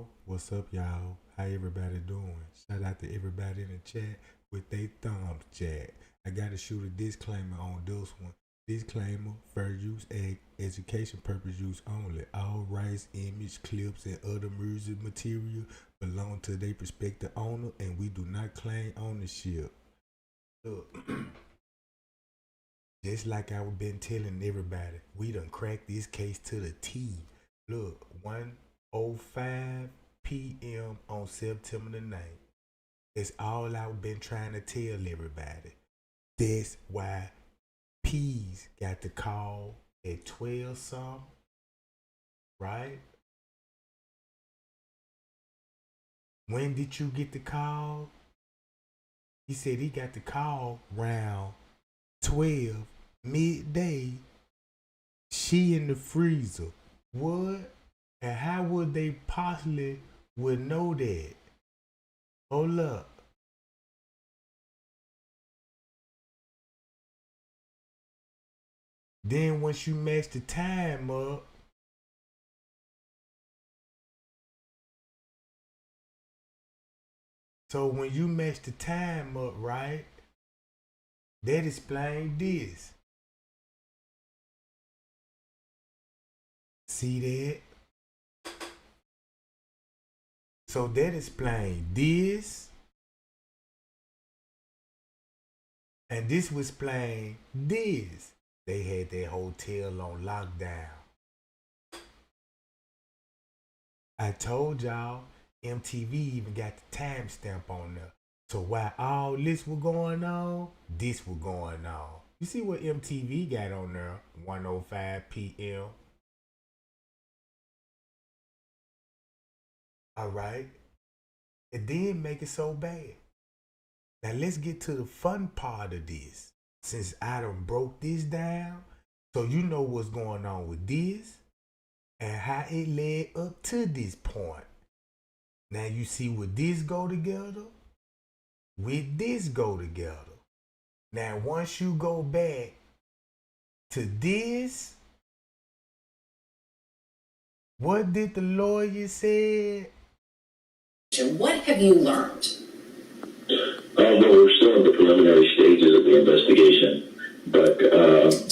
y'all? What's up, y'all? How everybody doing? Shout out to everybody in the chat with they thumbs chat. I gotta shoot a disclaimer on this one. Disclaimer: fair use, education purpose use only. All rights, image, clips, and other music material belong to their prospective owner, and we do not claim ownership. Look, just like I've been telling everybody, we done cracked this case to the T. Look, 1:05 p.m. on September the 9th. It's all I've been trying to tell everybody. That's why P's got the call at 12 something, right? When did you get the call? He said he got the call round 12 midday. She in the freezer. What? And how would they possibly would know that? Hold up. Then once you match the time up, so when you match the time up, right, that explains this. See that? So that explains this. And this was explain this. They had their hotel on lockdown. I told y'all MTV even got the timestamp on there. So while all this was going on, this was going on. You see what MTV got on there? 1:05 p.m. All right. It didn't make it so bad. Now let's get to the fun part of this. Since I done broke this down, so you know what's going on with this and how it led up to this point. Now you see what this go together, with this go together. Now once you go back to this, what did the lawyer say? What have you learned? Well, we're still in the preliminary stages of the investigation, but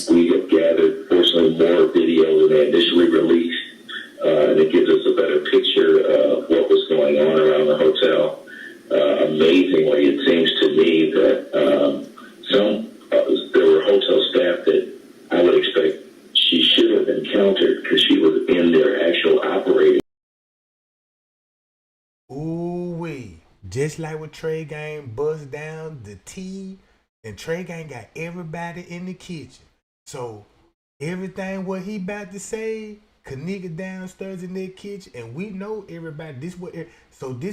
we have gathered, fortunately, more video than they initially released, and it gives us a better picture of what was going on around the hotel. Amazingly, it seems to me that there were hotel staff that I would expect she should have encountered because she was in their actual operating. Ooh-wee. Just like when Trey Gang bust down the T, and Trey Gang got everybody in the kitchen. So everything what he about to say, Kenneka downstairs in their kitchen, and we know everybody. This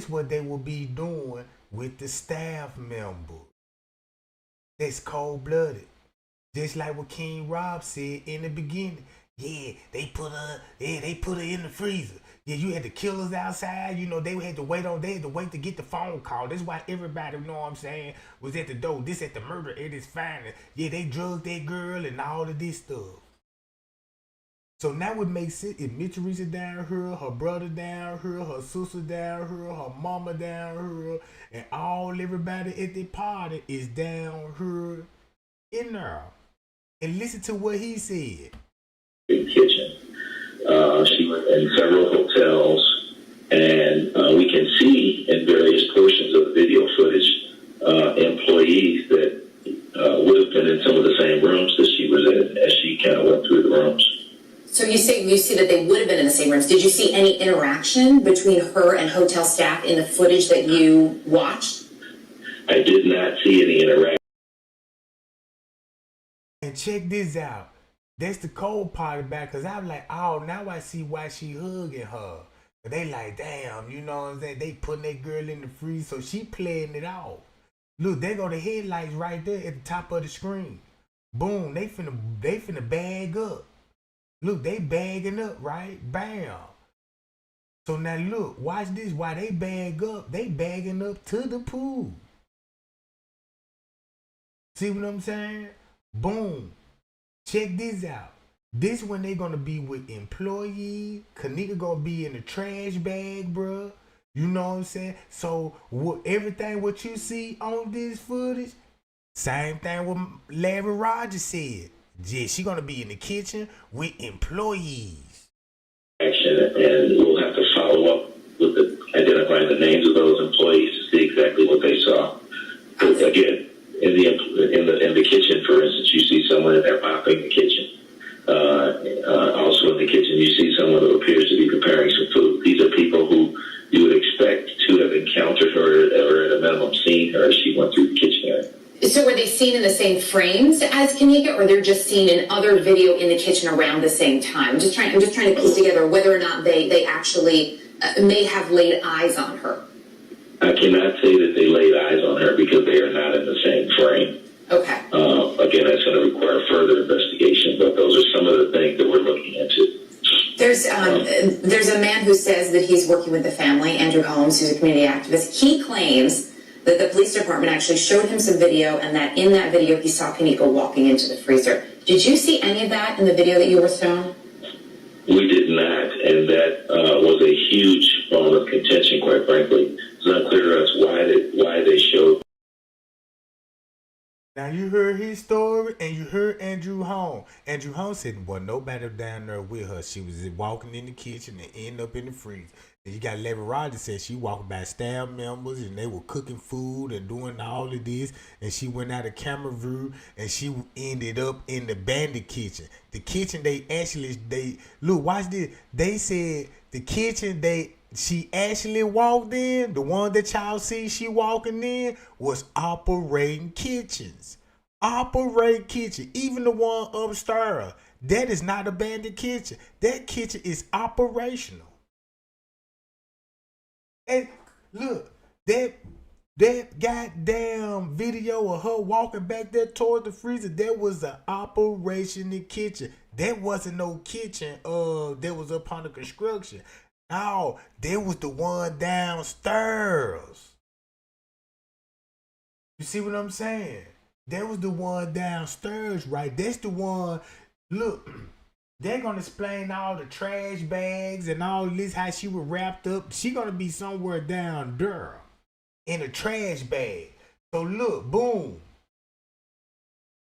what they will be doing with the staff members. That's cold blooded. Just like what King Rob said in the beginning. Yeah, they put her in the freezer. Yeah, you had the killers outside. You know, they had to wait to get the phone call. That's why everybody, you know what I'm saying, was at the door. This at the murder at its finest. Yeah, they drugged that girl and all of this stuff. So now it makes sense. If Miss Teresa down here, her brother down here, her sister down here, her mama down here, and everybody at the party is down here in there. And listen to what he said. Kitchen. She was in several hotels, and we can see in various portions of the video footage employees that would have been in some of the same rooms that she was in as she kind of went through the rooms. So you see that they would have been in the same rooms. Did you see any interaction between her and hotel staff in the footage that you watched? I did not see any interaction. And check this out. That's the cold part about it, because I'm like, oh, now I see why she hugging her. But they like, damn, you know what I'm saying? They putting that girl in the freezer, so she playing it off. Look, there go the headlights right there at the top of the screen. Boom, they finna bag up. Look, they bagging up, right? Bam. So now look, watch this. While they bag up, they bagging up to the pool. See what I'm saying? Boom. Check this out. This when they gonna be with employees. Kenneka gonna be in the trash bag, bruh. You know what I'm saying? So everything what you see on this footage, same thing what Larry Rogers said. Yeah, she gonna be in the kitchen with employees. Action, and we'll have to follow up with identifying the names of those employees to see exactly what they saw. But again, in the kitchen, for instance, you see someone in there mopping the kitchen. Also in the kitchen, you see someone who appears to be preparing some food. These are people who you would expect to have encountered her or at a minimum seen her as she went through the kitchen area. So were they seen in the same frames as Kenneka, or they're just seen in other video in the kitchen around the same time? I'm just trying to piece together whether or not they actually may have laid eyes on her. I cannot say that they laid eyes on her because they are not in the same frame. Okay. Again, that's going to require further investigation, but those are some of the things that we're looking into. There's a man who says that he's working with the family, Andrew Holmes, who's a community activist. He claims that the police department actually showed him some video, and that in that video he saw Kenneka walking into the freezer. Did you see any of that in the video that you were shown? We did not, and that was a huge bone of contention, quite frankly. It's unclear to us why they showed. Now you heard his story and you heard Andrew Holmes. Andrew Holmes said, well, nobody down there with her. She was walking in the kitchen and ended up in the freezer. And you got Larry Rogers said she walked by staff members and they were cooking food and doing all of this. And she went out of camera view and she ended up in the bandit kitchen. The kitchen look, watch this. They said the kitchen she actually walked in, the one that y'all see she walking in, was operating kitchens. Operate kitchen. Even the one upstairs. That is not a bandit kitchen. That kitchen is operational. And look, that goddamn video of her walking back there toward the freezer, that was an operation in kitchen. That wasn't no kitchen that was up under construction. No, that was the one downstairs. You see what I'm saying? That was the one downstairs, right? That's the one. Look, they're gonna explain all the trash bags and all this, how she was wrapped up. She gonna be somewhere down there in a trash bag. So look, boom.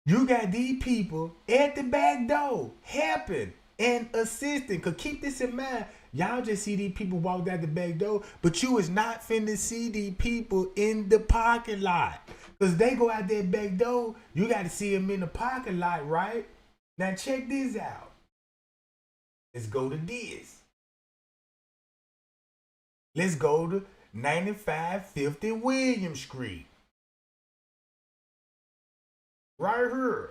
You got these people at the back door helping and assisting. Cause keep this in mind. Y'all just see these people walk out the back door, but you is not finna see these people in the parking lot. Cause they go out that back door, you gotta see them in the parking lot, right? Now check this out. Let's go to this. Let's go to 9550 William Street. Right here.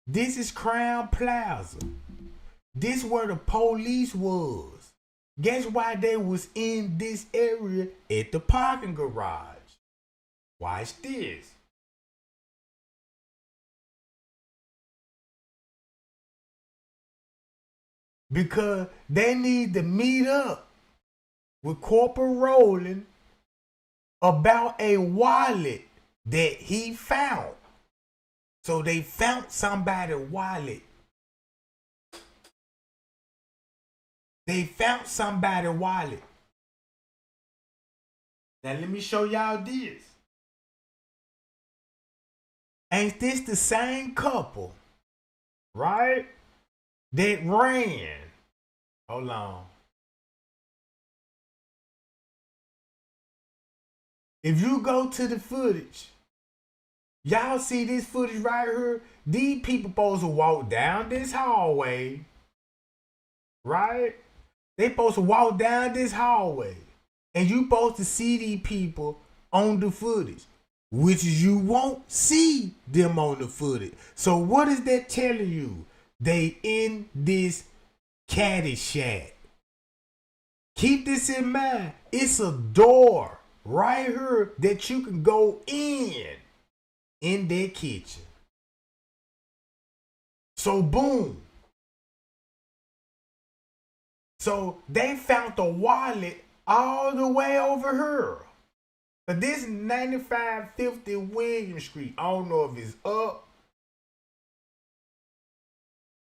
This is Crown Plaza. This where the police was. Guess why they was in this area at the parking garage? Watch this. Because they need to meet up with Corporal Rowland about a wallet that he found. So they found somebody's wallet. They found somebody's wallet. Now let me show y'all this. Ain't this the same couple, right? That ran. Hold on. If you go to the footage, y'all see this footage right here? These people supposed to walk down this hallway, right? They supposed to walk down this hallway. And you supposed to see these people on the footage, which is you won't see them on the footage. So what is that telling you? They in this caddy shack. Keep this in mind. It's a door right here that you can go in their kitchen. So boom. So they found the wallet all the way over here. But this 9550 William Street, I don't know if it's up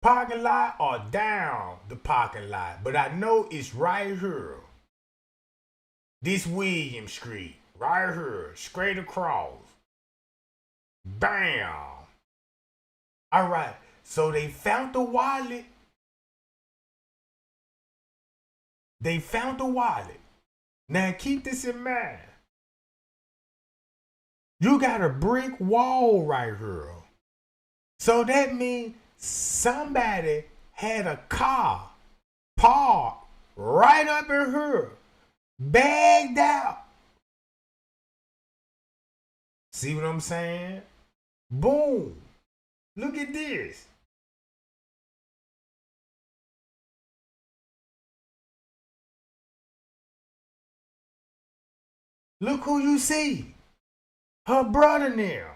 parking lot or down the parking lot, but I know it's right here. This William Street, right here, straight across. Bam. All right, so they found the wallet. They found the wallet. Now keep this in mind. You got a brick wall right here. So that means somebody had a car parked right up in here, bagged out. See what I'm saying? Boom. Look at this. Look who you see. Her brother now.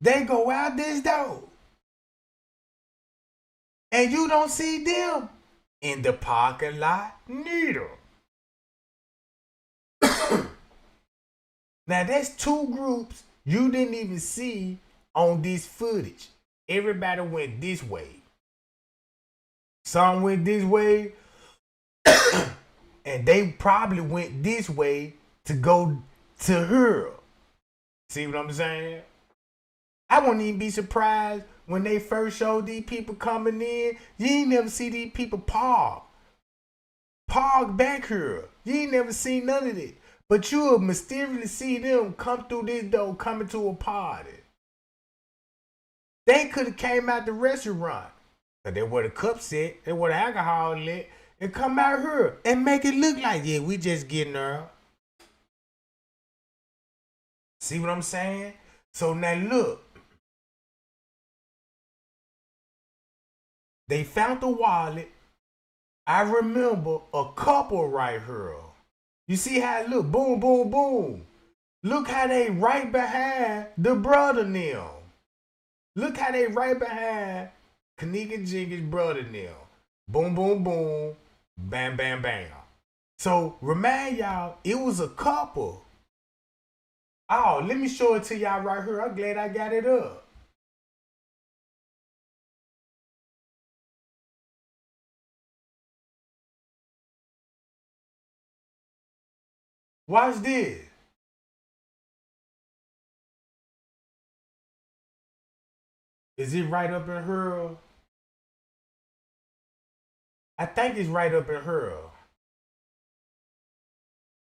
They go out this door. And you don't see them in the parking lot neither. Now that's two groups you didn't even see on this footage. Everybody went this way. Some went this way. And they probably went this way to go to her. See what I'm saying? I wouldn't even be surprised when they first showed these people coming in. You ain't never see these people park back here. You ain't never seen none of it. But you'll mysteriously see them come through this door coming to a party. They could have came out the restaurant. But they were the cup set, they were the alcohol lit, and come out here and make it look like, yeah, we just getting her. See what I'm saying? So now look. They found the wallet. I remember a couple right here. You see how it look? Boom, boom, boom. Look how they right behind the brother now. Look how they right behind Kenneka Jenkins' brother now. Boom, boom, boom. Bam, bam, bam. So remind y'all, it was a couple. Oh, let me show it to y'all right here. I'm glad I got it up. Watch this. Is it right up in her? I think it's right up in her.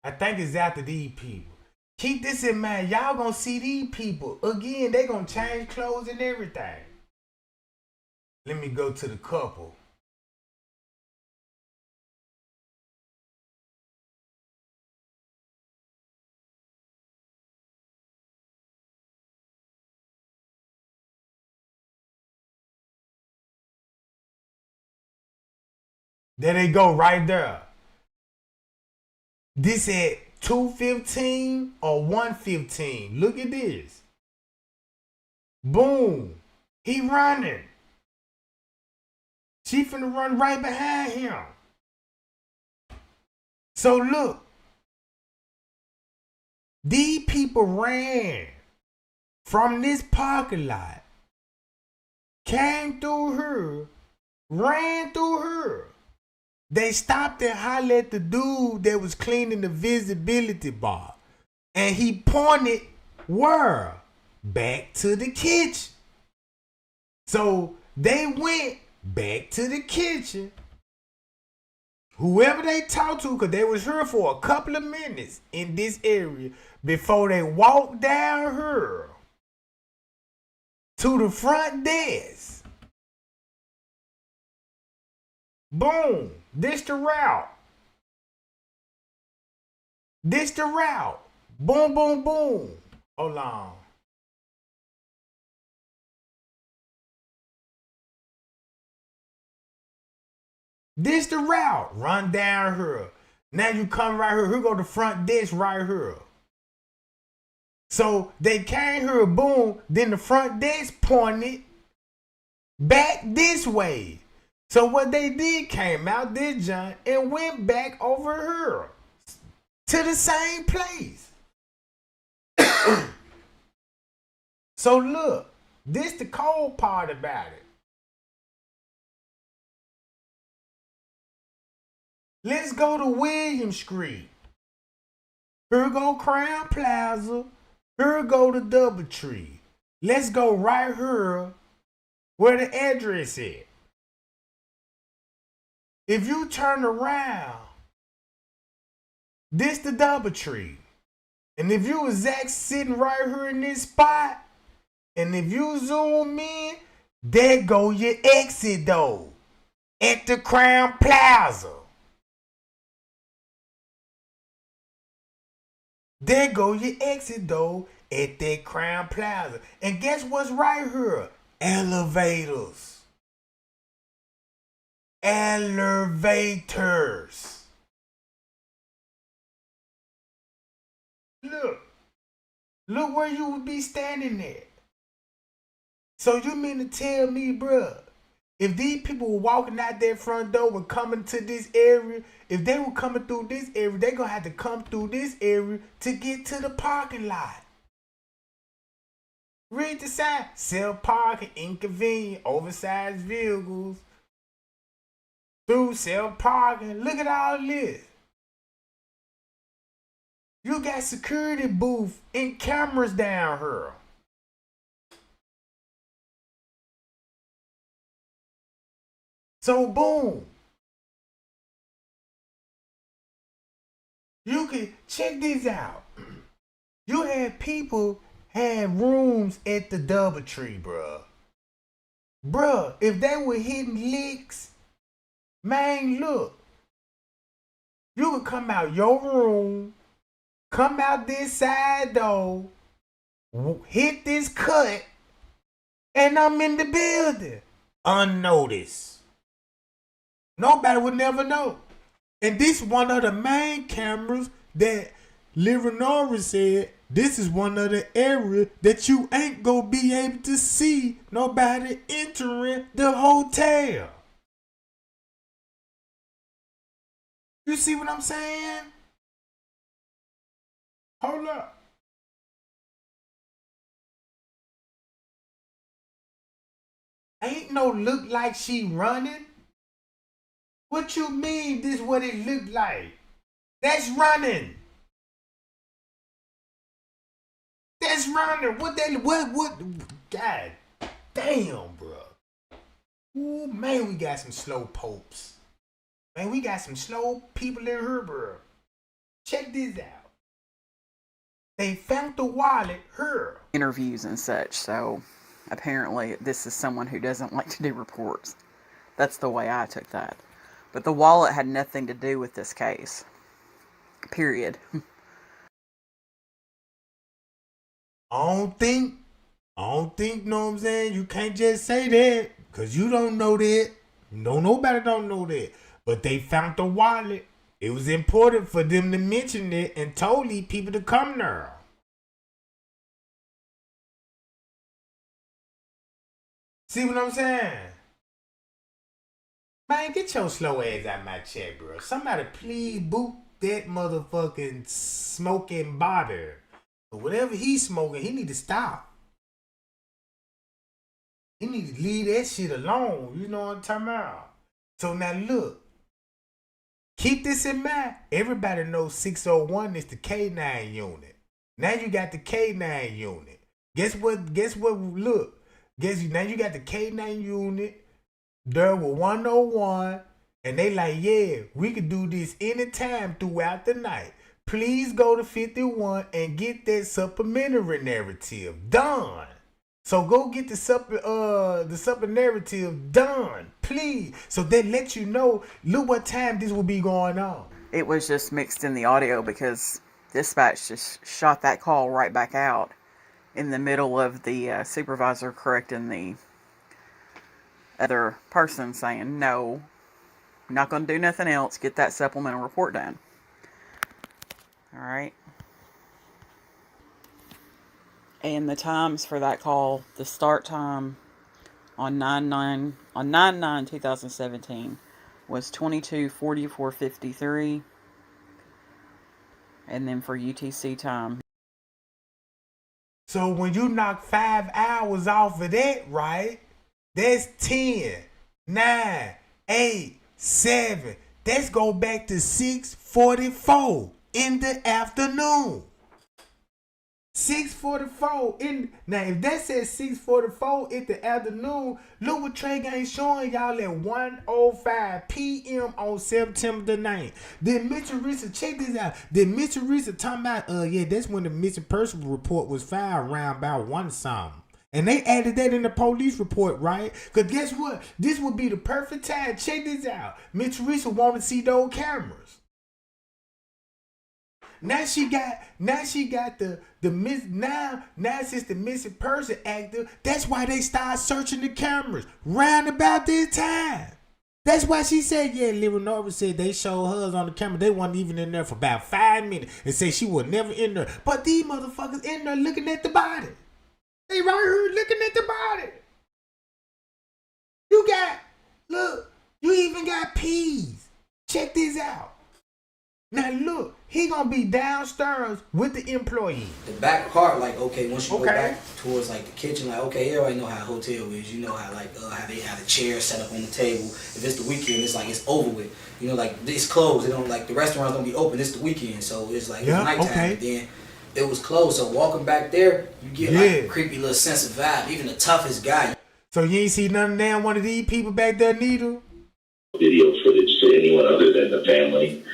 I think it's after these people. Keep this in mind. Y'all gonna see these people. Again, they gonna change clothes and everything. Let me go to the couple. There they go right there. This at 2:15 or 1:15. Look at this. Boom. He running. She finna run right behind him. So look. These people ran from this parking lot. Came through her. Ran through her. They stopped and hollered at the dude that was cleaning the visibility bar. And he pointed where? Back to the kitchen. So they went back to the kitchen. Whoever they talked to, because they was here for a couple of minutes in this area before they walked down here to the front desk. Boom. This the route. This the route. Boom, boom, boom. Hold on. This the route. Run down here. Now you come right here. Here go the front desk right here. So they came here, boom. Then the front desk pointed back this way. So what they did, came out this joint and went back over here. to the same place. So look, this the cold part about it. Let's go to William Street. Here go Crown Plaza. Here go the Doubletree. Let's go right here where the address is. If you turn around, this the Doubletree. And if you was sitting right here in this spot, and if you zoom in, there go your exit door at the Crown Plaza. There go your exit door at that Crown Plaza. And guess what's right here? Elevators. Elevators. Look where you would be standing at. So you mean to tell me, bruh, if these people were walking out their front door and coming to this area, if they were coming through this area, they're going to have to come through this area to get to the parking lot. Read the sign. Self-parking, inconvenient, oversized vehicles. Through self-parking. Look at all this. You got security booth and cameras down here. So boom. You can check this out. You had people have rooms at the Doubletree, bruh. Bruh, if they were hitting licks, man, look. You could come out your room, come out this side door, hit this cut, and I'm in the building. Unnoticed. Nobody would never know. And this is one of the main cameras that Leonora said, this is one of the areas that you ain't gonna be able to see nobody entering the hotel. You see what I'm saying? Hold up. Ain't no look like she running. What you mean this what it look like? That's running. That's running. What? God damn, bro. Ooh, man, we got some slow popes. Man, we got some slow people in here, bro. Check this out. They found the wallet here. Interviews and such, so apparently this is someone who doesn't like to do reports. That's the way I took that. But the wallet had nothing to do with this case. Period. I don't think, know what I'm saying? You can't just say that, because you don't know that. No, nobody don't know that. But they found the wallet. It was important for them to mention it and told these people to come there. See what I'm saying? Man, get your slow ass out my chat, bro. Somebody please boot that motherfucking smoking Bobby. But whatever he's smoking, he need to stop. He need to leave that shit alone. You know what I'm talking about? So now look. Keep this in mind. Everybody knows 601 is the K9 unit. Now you got the K9 unit. Guess what? Look. Now you got the K9 unit. There were 101, and they like, yeah, we could do this anytime throughout the night. Please go to 51 and get that supplementary narrative done. So go get the supplementary narrative done, please. So that lets you know, look what time this will be going on. It was just mixed in the audio because dispatch just shot that call right back out in the middle of the supervisor correcting the other person saying, no, I'm not going to do nothing else. Get that supplemental report done. Alright. And the times for that call, the start time on 9/9/2017 was 22:44:53. And then for UTC time. So when you knock 5 hours off of that, right? That's 10, 9, 8, 7. That's go back to 6:44 in the afternoon. 6:44 in now. If that says 6:44 in the afternoon, look what Trey Gang showing y'all at 1:05 p.m. on September the 9th. Then Mitchell Risa, check this out. Then Mitchell Risa talking about yeah, that's when the missing person report was filed around about 1 something. And they added that in the police report, right? Because guess what? This would be the perfect time. Check this out. Mitch Teresa want to see those cameras. Now she got the now since the missing person active, that's why they start searching the cameras round about this time. That's why she said, yeah, Leonora said they showed hers on the camera. They weren't even in there for about 5 minutes and said she was never in there. But these motherfuckers in there looking at the body. They right here looking at the body. You even got peas. Check this out. Now look, he gonna be downstairs with the employee. The back part, like, okay, once you go back towards like the kitchen, like, okay, everybody know how a hotel is. You know how like how they have a chair set up on the table. If it's the weekend, it's like it's over with. You know, like it's closed. They don't like the restaurants don't be open. It's the weekend, so it's like it's nighttime. And then it was closed. So walking back there, you get like a creepy little sense of vibe. Even the toughest guy. So you ain't see none of damn one of these people back there, neither? Video footage to anyone other than the family.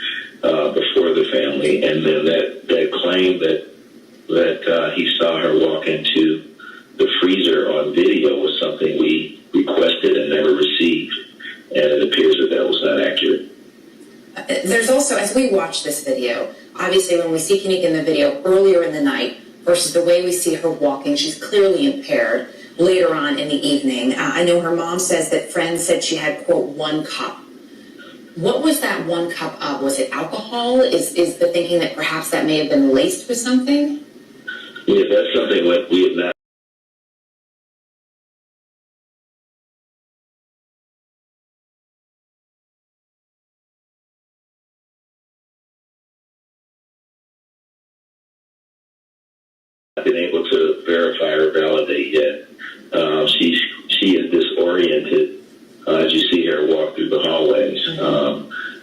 Before the family, and then that claim that he saw her walk into the freezer on video was something we requested and never received, and it appears that was not accurate. There's also, as we watch this video, obviously when we see Kenneka in the video earlier in the night versus the way we see her walking, she's clearly impaired later on in the evening. I know her mom says that friends said she had, quote, 1 cup. What was that 1 cup of? Was it alcohol? Is the thinking that perhaps that may have been laced with something? Yeah, that's something that we have not. Been able to verify or validate yet. She is disoriented as you see her walk through the hallways,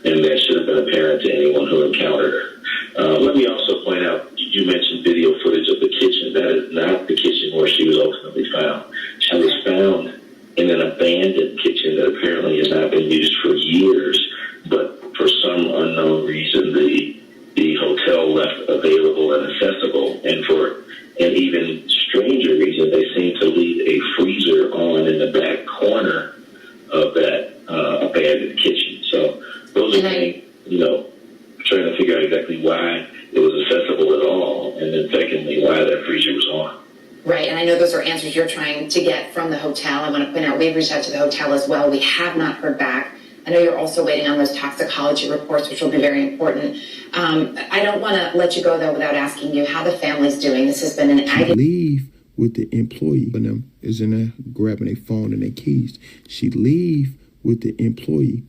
and that should have been apparent to anyone who encountered her. Let me also point out, you mentioned video footage of the kitchen. That is not the kitchen where she was ultimately found. She was found in an abandoned kitchen that apparently has not been used for years, but for some unknown reason, the hotel left available and accessible, and for an even stranger reason, they seem to leave a freezer on in the back corner of that abandoned kitchen. So those are things, trying to figure out exactly why it was accessible at all, and then secondly, why that freezer was on. Right, and I know those are answers you're trying to get from the hotel. I want to point out we've reached out to the hotel as well. We have not heard back. I know you're also waiting on those toxicology reports, which will be very important. I don't want to let you go, though, without asking you how the family's doing. This has been an agony. Leave with the employee. And them is in there grabbing their phone and their keys. She leave with the employee.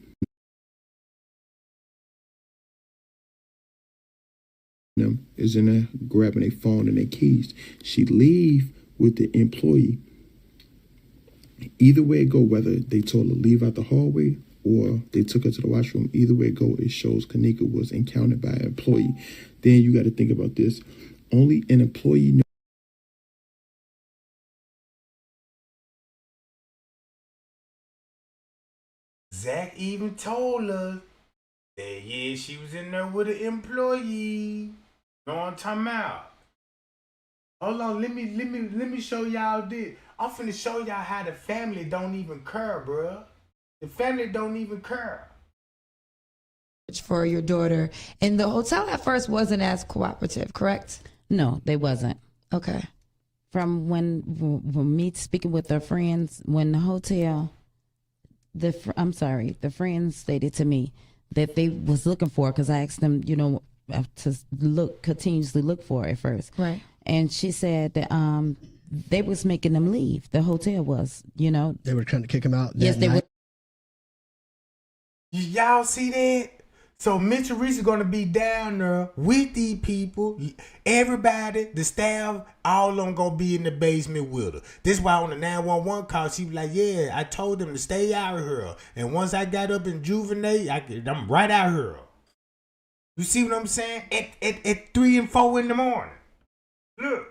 Them is in there grabbing their phone and their keys. She leave with the employee. Either way it go, whether they told her to leave out the hallway or they took her to the washroom, either way it go, it shows Kenneka was encountered by an employee. Then you got to think about this. Only an employee knows. Zach even told us that she was in there with an employee. Know what I'm talking about? Hold on, let me show y'all this. I'm finna show y'all how the family don't even care, bruh. The family don't even care. For your daughter, and the hotel at first wasn't as cooperative, correct? No, they wasn't. Okay. From when me speaking with their friends, when the hotel, the friends stated to me that they was looking for, because I asked them, to continuously look for it at first. Right. And she said that they was making them leave. The hotel was, They were trying to kick them out. Yes, they were. Y'all see that? So Miss Teresa gonna be down there with these people. Everybody, the staff, all of them gonna be in the basement with her. This why on the 911 call, she was like, yeah, I told them to stay out of here. And once I got up in Juvenile, I'm right out here. You see what I'm saying? At 3 and 4 in the morning. Look.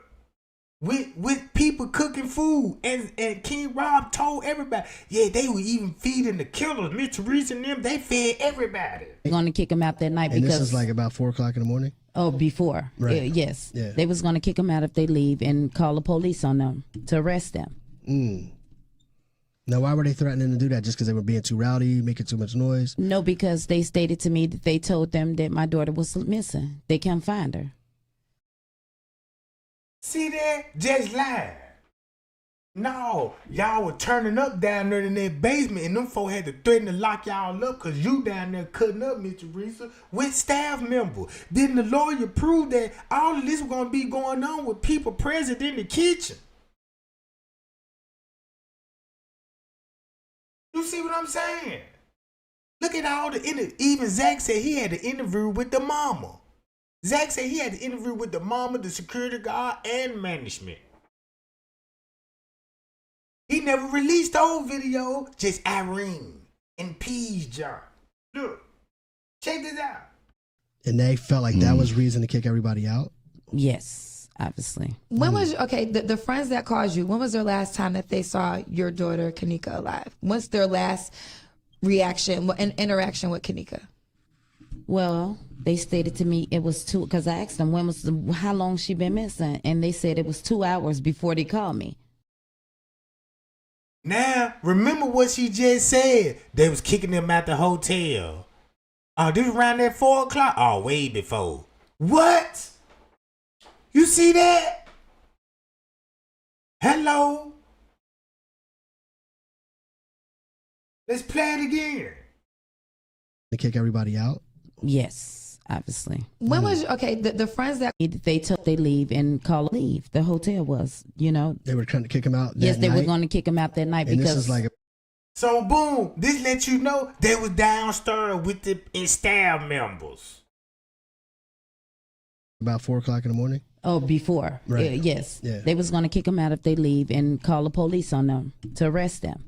With people cooking food. And King Rob told everybody, yeah, they were even feeding the killers. Miss Teresa and them, they fed everybody. They're going to kick him out that night And because... this is like about 4 o'clock in the morning? Oh, before. Right. Yes. Yeah. They was going to kick them out if they leave and call the police on them to arrest them. Now, why were they threatening to do that? Just because they were being too rowdy, making too much noise? No, because they stated to me that they told them that my daughter was missing. They can't find her. See that? Just lied. No, y'all were turning up down there in that basement, and them folk had to threaten to lock y'all up because you down there cutting up, Miss Teresa, with staff members. Didn't the lawyer prove that all of this was going to be going on with people present in the kitchen? You see what I'm saying? Look at all the even Zach said he had an interview with the mama. Zach said he had an interview with the mama, the security guard, and management. He never released the whole video, just Irene and Peas John. Look, check this out. And they felt like that was reason to kick everybody out? Yes, obviously. When was the friends that called you? When was their last time that they saw your daughter Kenneka alive? What's their last reaction and interaction with Kenneka? Well, they stated to me it was 2, because I asked them how long she been missing, and they said it was 2 hours before they called me. Now, remember what she just said. They was kicking them out the hotel. Oh, this was around that 4 o'clock? Oh, way before. What? You see that? Hello? Let's play it again. To kick everybody out? Yes, obviously. When was the friends that They told they leave and call leave. The hotel was, They were trying to kick him out that Yes, they were night? going to kick him out that night And because this is like So boom, this lets you know they was downstairs with the staff members. about 4 o'clock in the morning? Oh, before. Right. Yes. Yeah. They was going to kick them out if they leave and call the police on them to arrest them.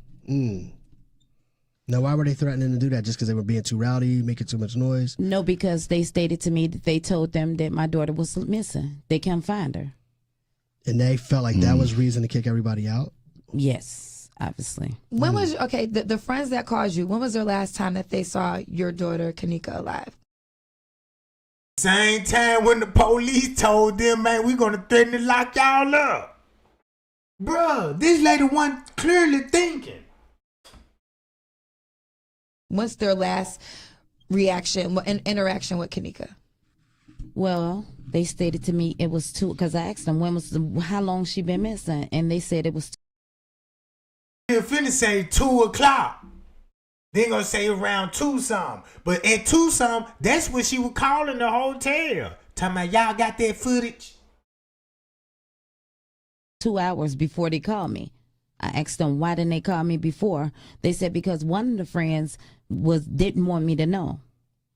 Now, why were they threatening to do that? Just because they were being too rowdy, making too much noise? No, because they stated to me that they told them that my daughter was missing. They can't find her. And they felt like that was reason to kick everybody out? Yes, obviously. when was the friends that called you? When was their last time that they saw your daughter Kenneka alive? Same time when the police told them, man, we gonna threaten to lock y'all up. Bruh, this lady wasn't clearly thinking. What's their last reaction and interaction with Kenneka? Well, they stated to me it was 2, because I asked them how long she been missing, and they said it was 2. They're finna say 2 o'clock. They gonna say around 2 something. But at 2 something, that's when she was calling the hotel. Talking about y'all got that footage? 2 hours before they called me. I asked them why didn't they call me before. They said because one of the friends didn't want me to know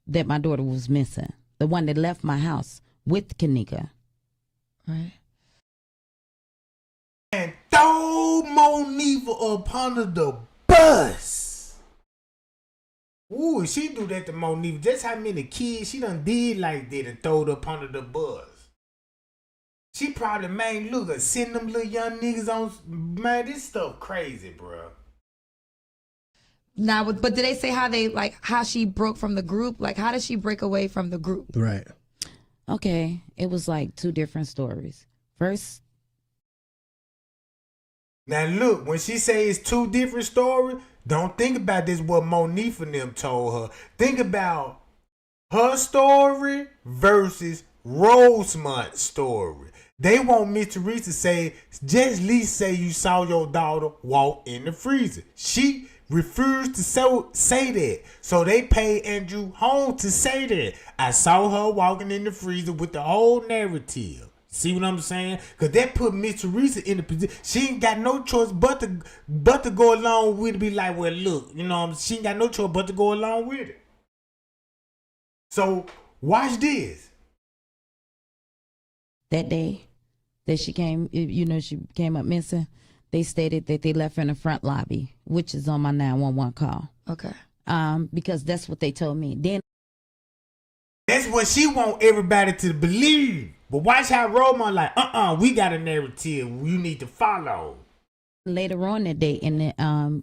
that my daughter was missing. The one that left my house with Kenneka. Right. And throw Monifa up under the bus. Ooh, she do that to Monifa. Just how many kids she done did like that and throwed up under the bus. She probably, man, look at sending them little young niggas on. Man, this stuff crazy, bro. Now, but did they say how she broke from the group? Like, how did she break away from the group? Right. Okay, it was like 2 different stories. First, Now look, when she say it's 2 different stories, don't think about this what Monifa and them told her. Think about her story versus Rosemont's story. They want Miss Teresa to say, just at least say you saw your daughter walk in the freezer. She refused to say that. So they paid Andrew Holmes to say that. I saw her walking in the freezer with the whole narrative. See what I'm saying? Because that put Miss Teresa in the position. She ain't got no choice but to go along with it. Be like, well, look, she ain't got no choice but to go along with it. So watch this. That day that she came, she came up missing, they stated that they left her in the front lobby, which is on my 911 call. Okay. Because that's what they told me. Then That's what she want everybody to believe. But watch how Roman like, we got a narrative you need to follow. later on that day in the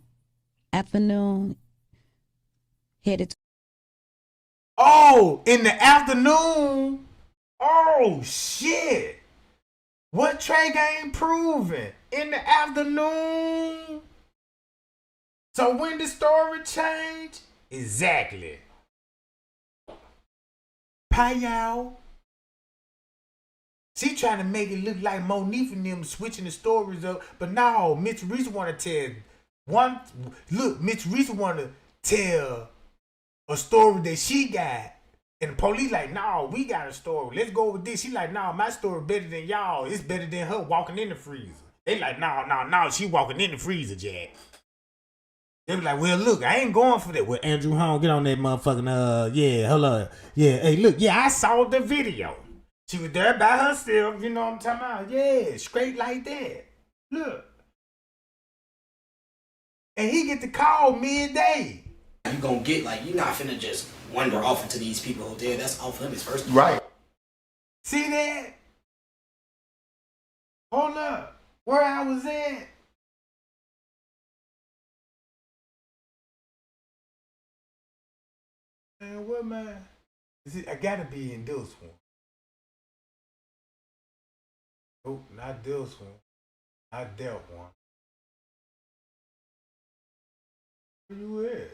afternoon, headed to Oh, in the afternoon. Oh shit. What Trey Gang proving? In the afternoon. So when the story changed? Exactly. Payal. She trying to make it look like Monique and them switching the stories up. But no, Mitch Reese want to tell Mitch Reese want to tell a story that she got. And the police like, no, we got a story. Let's go with this. She like, no, my story better than y'all. It's better than her walking in the freezer. They like, no, she walking in the freezer, Jack. They be like, well, look, I ain't going for that. Well, Andrew Holmes, get on that motherfucking, yeah, hold up. Yeah, hey, look, yeah, I saw the video. She was there by herself, you know what I'm talking about? Yeah, straight like that. Look. And he get the call midday. You gonna get, like, you're not finna just wander off into these people hotel. That's off him his first. Right. See that? Hold up. Where I was at? Man, what man? I gotta be in this one. Nope, not this one. Not that one. Where you at?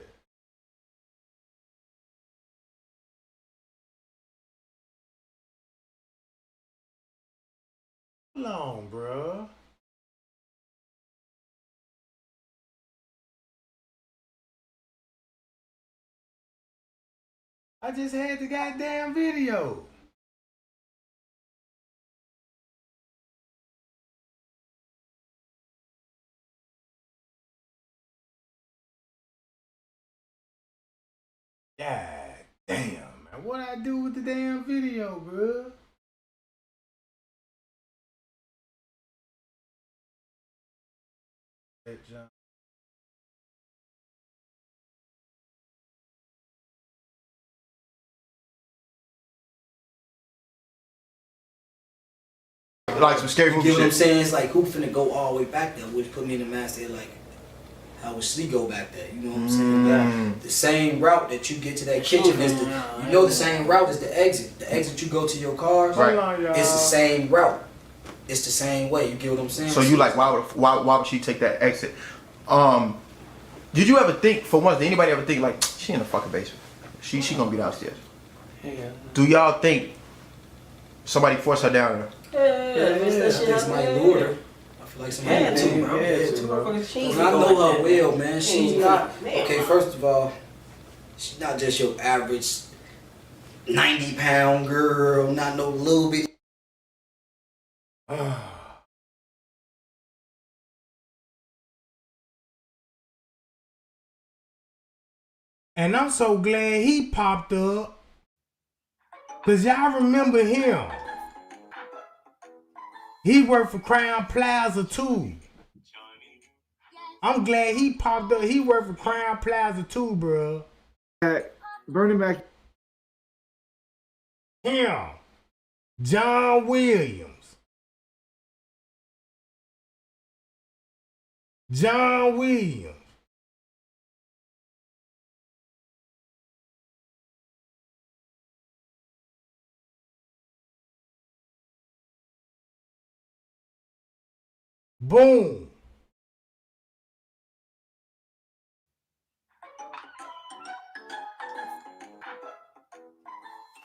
Hold on, bro. I just had the goddamn video. God damn, man. What I do with the damn video, bro? That John. Like some scary You movie get what I'm shit. saying? It's like, who finna go all the way back there, which put me in the mindset like, how would she go back there? You know what I'm saying? That, the same route that you get to that kitchen is the same route as the exit. The exit you go to your cars, Right. It's the same route. It's the same way. You get what I'm saying? So you like, why would she take that exit? Did you ever think, for once, did anybody ever think like, she in the fucking basement? She gonna be downstairs. Yeah. Do y'all think somebody forced her down there? This might lure her. I feel like somebody too, bro. I know her well, man. She's not. Okay, first of all, she's not just your average 90-pound girl. Not no little bit. And I'm so glad he popped up. Cause y'all remember him. He worked for Crown Plaza too. I'm glad he popped up. He worked for Crown Plaza too, bro. Burning back. Him. John Williams. John Williams. Boom.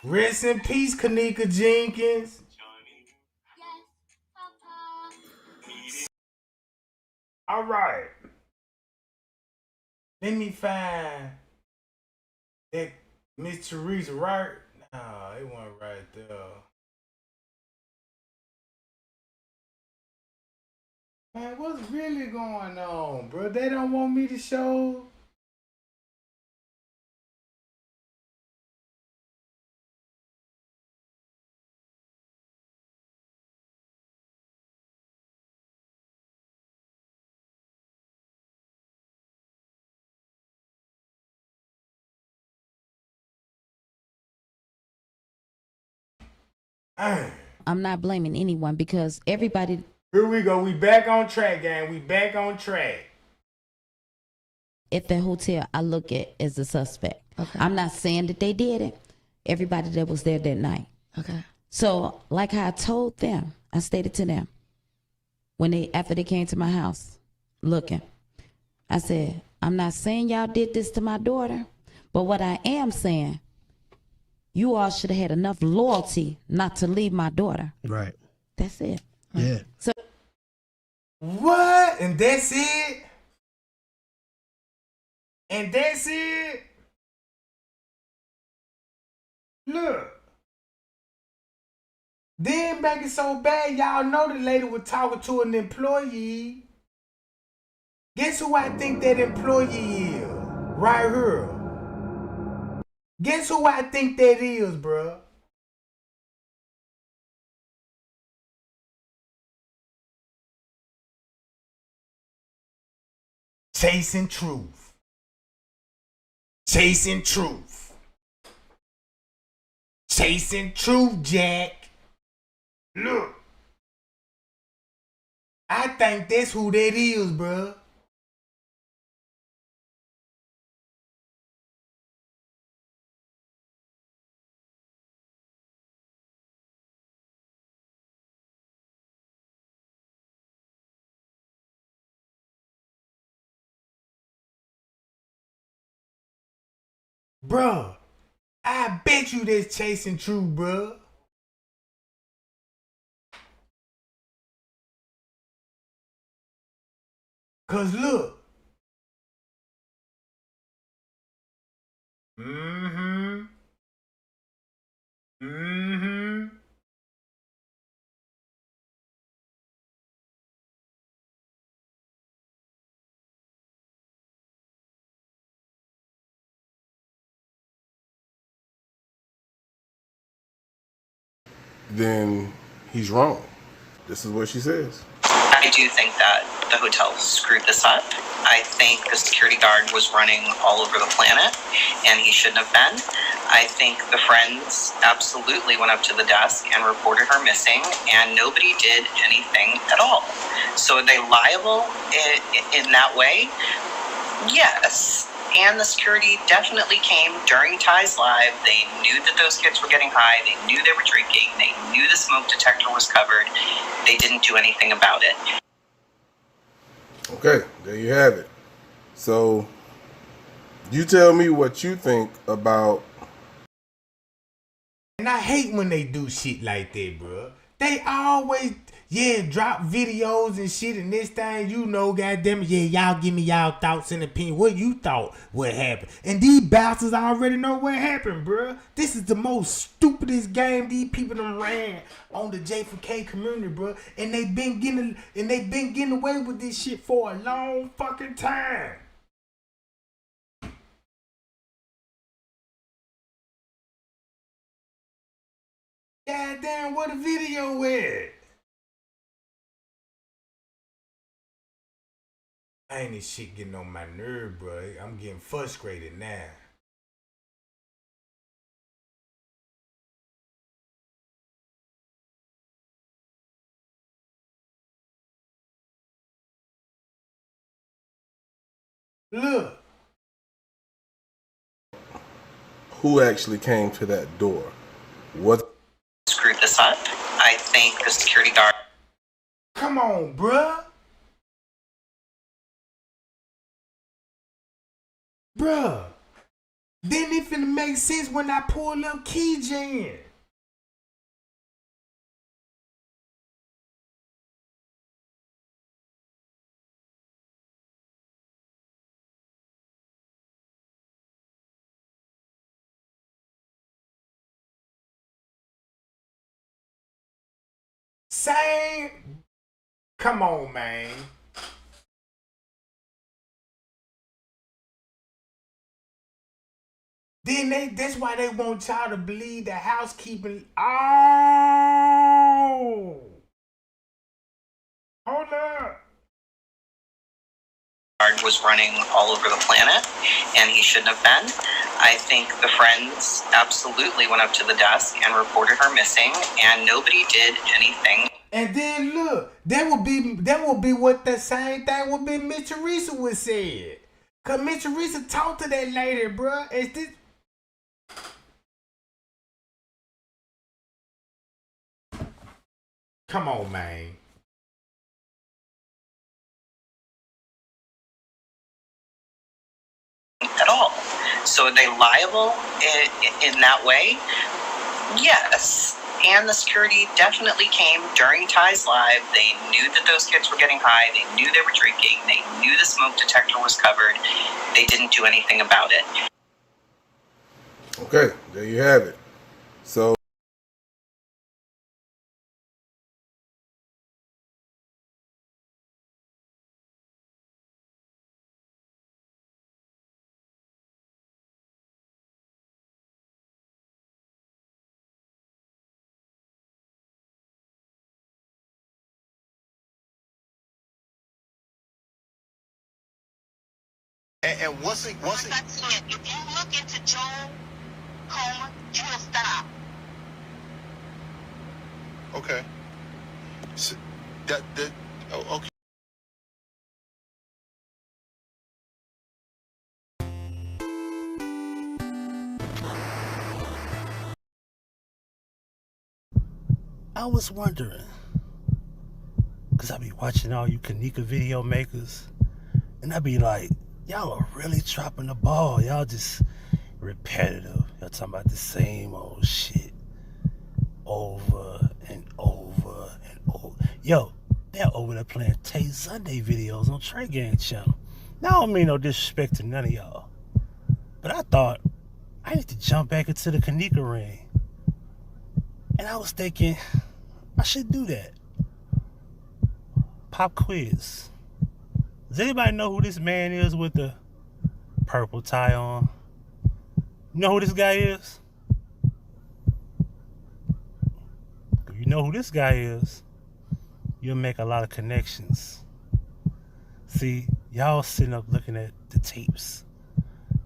Rest in peace, Kenneka Jenkins. All right. Let me find that Miss Teresa right. No, it wasn't right there. Man, what's really going on, bro? They don't want me to show. I'm not blaming anyone because everybody. Here we go. We back on track, gang. We back on track. At the hotel, I look at as a suspect. Okay. I'm not saying that they did it. Everybody that was there that night. Okay. So, like how I told them, I stated to them after they came to my house looking, I said, I'm not saying y'all did this to my daughter, but what I am saying, you all should have had enough loyalty not to leave my daughter. Right. That's it. Yeah. So what? And that's it? And that's it? Look. Then make it so bad, y'all know the lady was talking to an employee. Guess who I think that employee is? Right here. Guess who I think that is, bruh? Chasing truth. Chasing truth. Chasing truth, Jack. Look. I think that's who that is, bruh. Bruh, I bet you that's chasing truth, bruh. Cause look. Mm-hmm. Mm-hmm. Then he's wrong. This is what she says. I do think that the hotel screwed this up. I think the security guard was running all over the planet, and he shouldn't have been. I think the friends absolutely went up to the desk and reported her missing, and nobody did anything at all. So are they liable in that way? Yes. And the security definitely came during Ty's live. They knew that those kids were getting high. They knew they were drinking. They knew the smoke detector was covered. They didn't do anything about it. Okay, there you have it. So, you tell me what you think about. And I hate when they do shit like that, bro. They always, drop videos and shit, and this thing, goddamn it, y'all give me y'all thoughts and opinion. What you thought would happen? And these bastards already know what happened, bro. This is the most stupidest game these people done ran on the J4K community, bro. And they been getting away with this shit for a long fucking time. Goddamn, where the video at? Ain't this shit getting on my nerve, bro. I'm getting frustrated now. Look. Who actually came to that door? What screwed this up? I think the security guard. Come on, bruh. Bruh. Then it finna make sense when I pull up Keygen. Same. Come on, man. Then that's why they want y'all to believe the housekeeping. Oh! Hold up. was running all over the planet, and he shouldn't have been. I think the friends absolutely went up to the desk and reported her missing, and nobody did anything. And then look, that would be what the same thing would be Miss Teresa would say. Cause Miss Teresa talked to that lady, bruh. Is this? Come on, man. At all. So are they liable in that way? Yes. And the security definitely came during Ty's live. They knew that those kids were getting high. They knew they were drinking. They knew the smoke detector was covered. They didn't do anything about it. Okay, there you have it. So and once it, like I said, if you look into Joel Comer, you'll stop. Okay. So okay. I was wondering, because I be watching all you Kenneka video makers, and I be like, y'all are really dropping the ball. Y'all just repetitive. Y'all talking about the same old shit over and over and over. Yo, they're over there playing Tay Sunday videos on Trey Gang channel. Now, I don't mean no disrespect to none of y'all, but I thought I need to jump back into the Kenneka ring. And I was thinking, I should do that. Pop quiz. Does anybody know who this man is with the purple tie on? You know who this guy is? If you know who this guy is, you'll make a lot of connections. See, y'all sitting up looking at the tapes.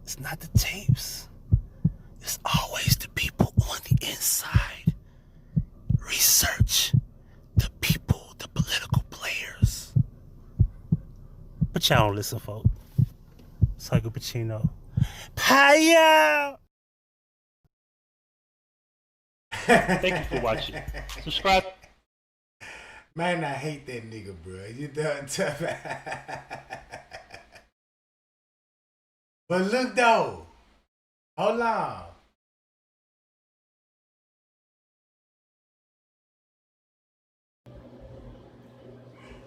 It's not the tapes. It's always the people on the inside. Research the people, the political players. But y'all don't listen, folks. Psycho Pacino. Paya! Thank you for watching. Subscribe. Man, I hate that nigga, bro. You done tough. But look though. Hold on.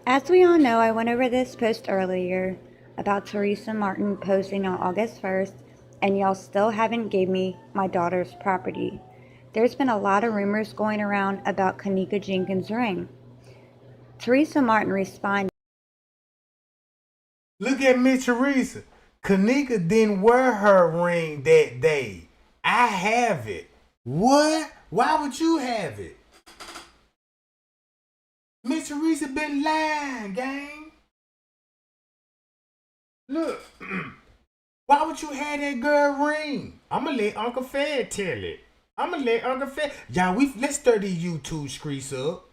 As we all know, I went over this post earlier about Teresa Martin posting on August 1st, and y'all still haven't gave me my daughter's property. There's been a lot of rumors going around about Kenneka Jenkins' ring. Teresa Martin responded. Look at Miss Teresa. Kenneka didn't wear her ring that day. I have it. What? Why would you have it? Miss Teresa been lying, gang. Look. Why would you have that girl ring? I'ma let Uncle Fed tell it. Y'all, let's stir these YouTube streets up.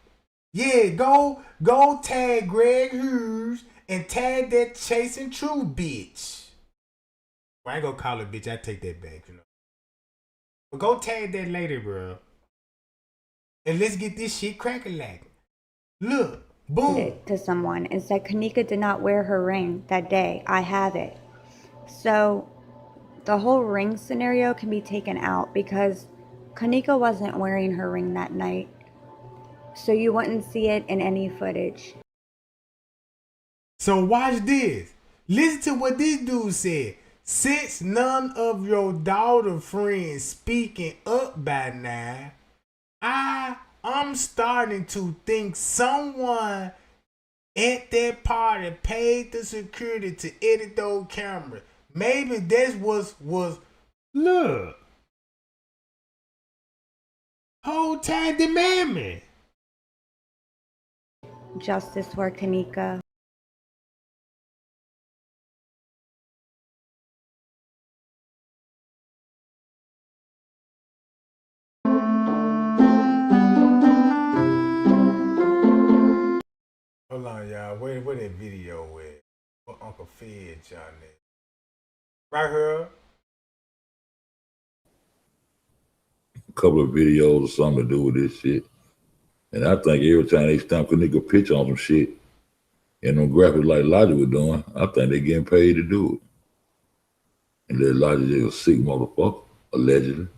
Yeah, go tag Greg Hughes and tag that Chasing True bitch. Well, I ain't gonna call her bitch. I take that back, you know. But go tag that lady, bro. And let's get this shit crackin'. Look, boom. To someone and said Kenneka did not wear her ring that day. I have it. So the whole ring scenario can be taken out because Kenneka wasn't wearing her ring that night. So you wouldn't see it in any footage. So watch this. Listen to what this dude said. Since none of your daughter friends speaking up by now, I'm starting to think someone at that party paid the security to edit those cameras. Maybe that's was look. Whole time demanding Justice for Kenneka. Hold on, y'all. Where that video at? What Uncle Fed John at? Right here. A couple of videos or something to do with this shit. And I think every time they stamp a nigga picture on some shit, and them graphics like Logic was doing, I think they getting paid to do it. And that Logic is a sick motherfucker, allegedly.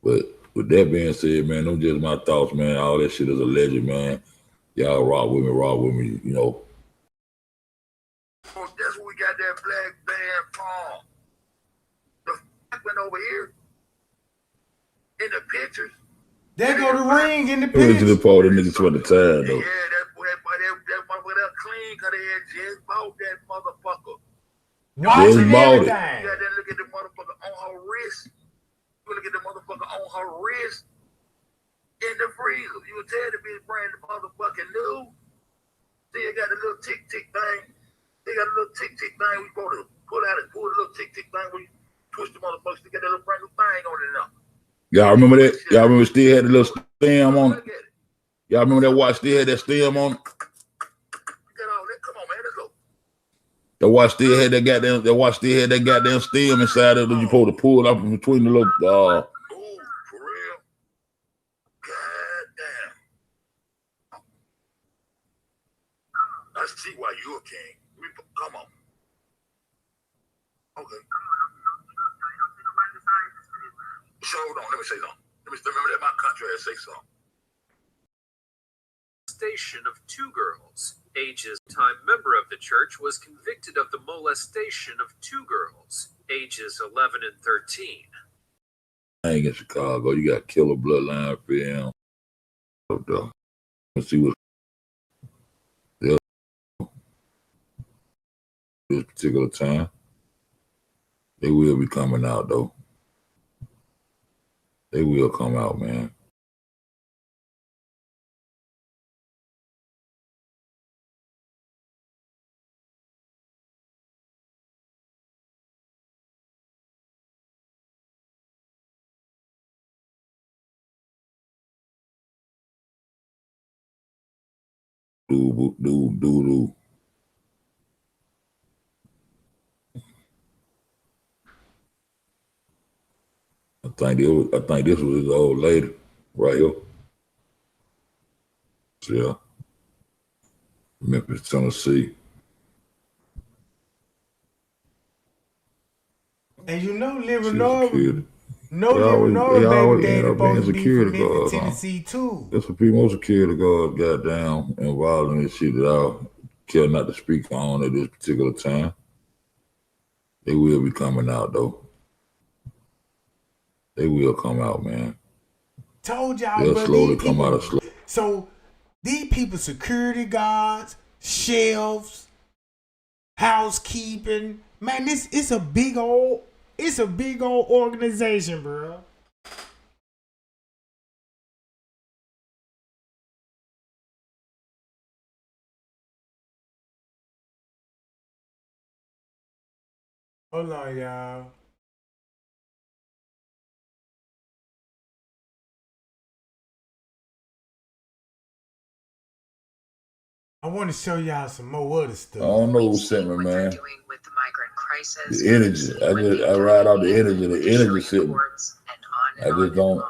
But with that being said, man, them just my thoughts, man. All that shit is alleged, man. Y'all rock with me, you know. Oh, that's what we got that black band from. The went over here in the pictures. There go the ring in the It was to picture. the part of niggas for the time, though. Yeah, that motherfucker clean, cause they had just bought that motherfucker. Watching bought it. everything. You gotta look at the motherfucker on her wrist. You look at the motherfucker on her wrist in the freezer. You would tell the bitch brand the motherfucking new. See, it got a little tick thing. They got a little tick thing. We supposed to pull a little tick thing where you twist the motherfuckers to get that little brand new thing on it now. Y'all remember that? Y'all remember still had the little stem on it? Y'all remember that watch still had that stem on it? Come on, man, let's go. That watch still had that goddamn stem inside of it. You supposed to pull it up from between the little Oh, for real? God damn. I see why you're a king. Come on. Okay. So hold on, let me say something. Let me remember that my country has say something. Molestation of two girls. Ages time member of the church was convicted of the molestation of two girls, ages 11 and 13. I ain't in Chicago. You got Killer Bloodline film. Let's see what this particular time. They will be coming out though. They will come out, man. Do. I think this was his old lady right here. Yeah. Memphis, Tennessee. And you know, Leonard, baby daddy supposed to be from Memphis, Tennessee too. That's what people, most security guards got down involved in this shit that I care not to speak on at this particular time. They will be coming out though. They will come out, man. Told y'all, they'll bro, slowly come out of slow. So these people, security guards, shelves, housekeeping, man, it's a big old organization, bro. Hold on, y'all. I want to show y'all some more other stuff. I don't know who sent me, man. The energy. I ride out the energy. The energy sent me. I just don't.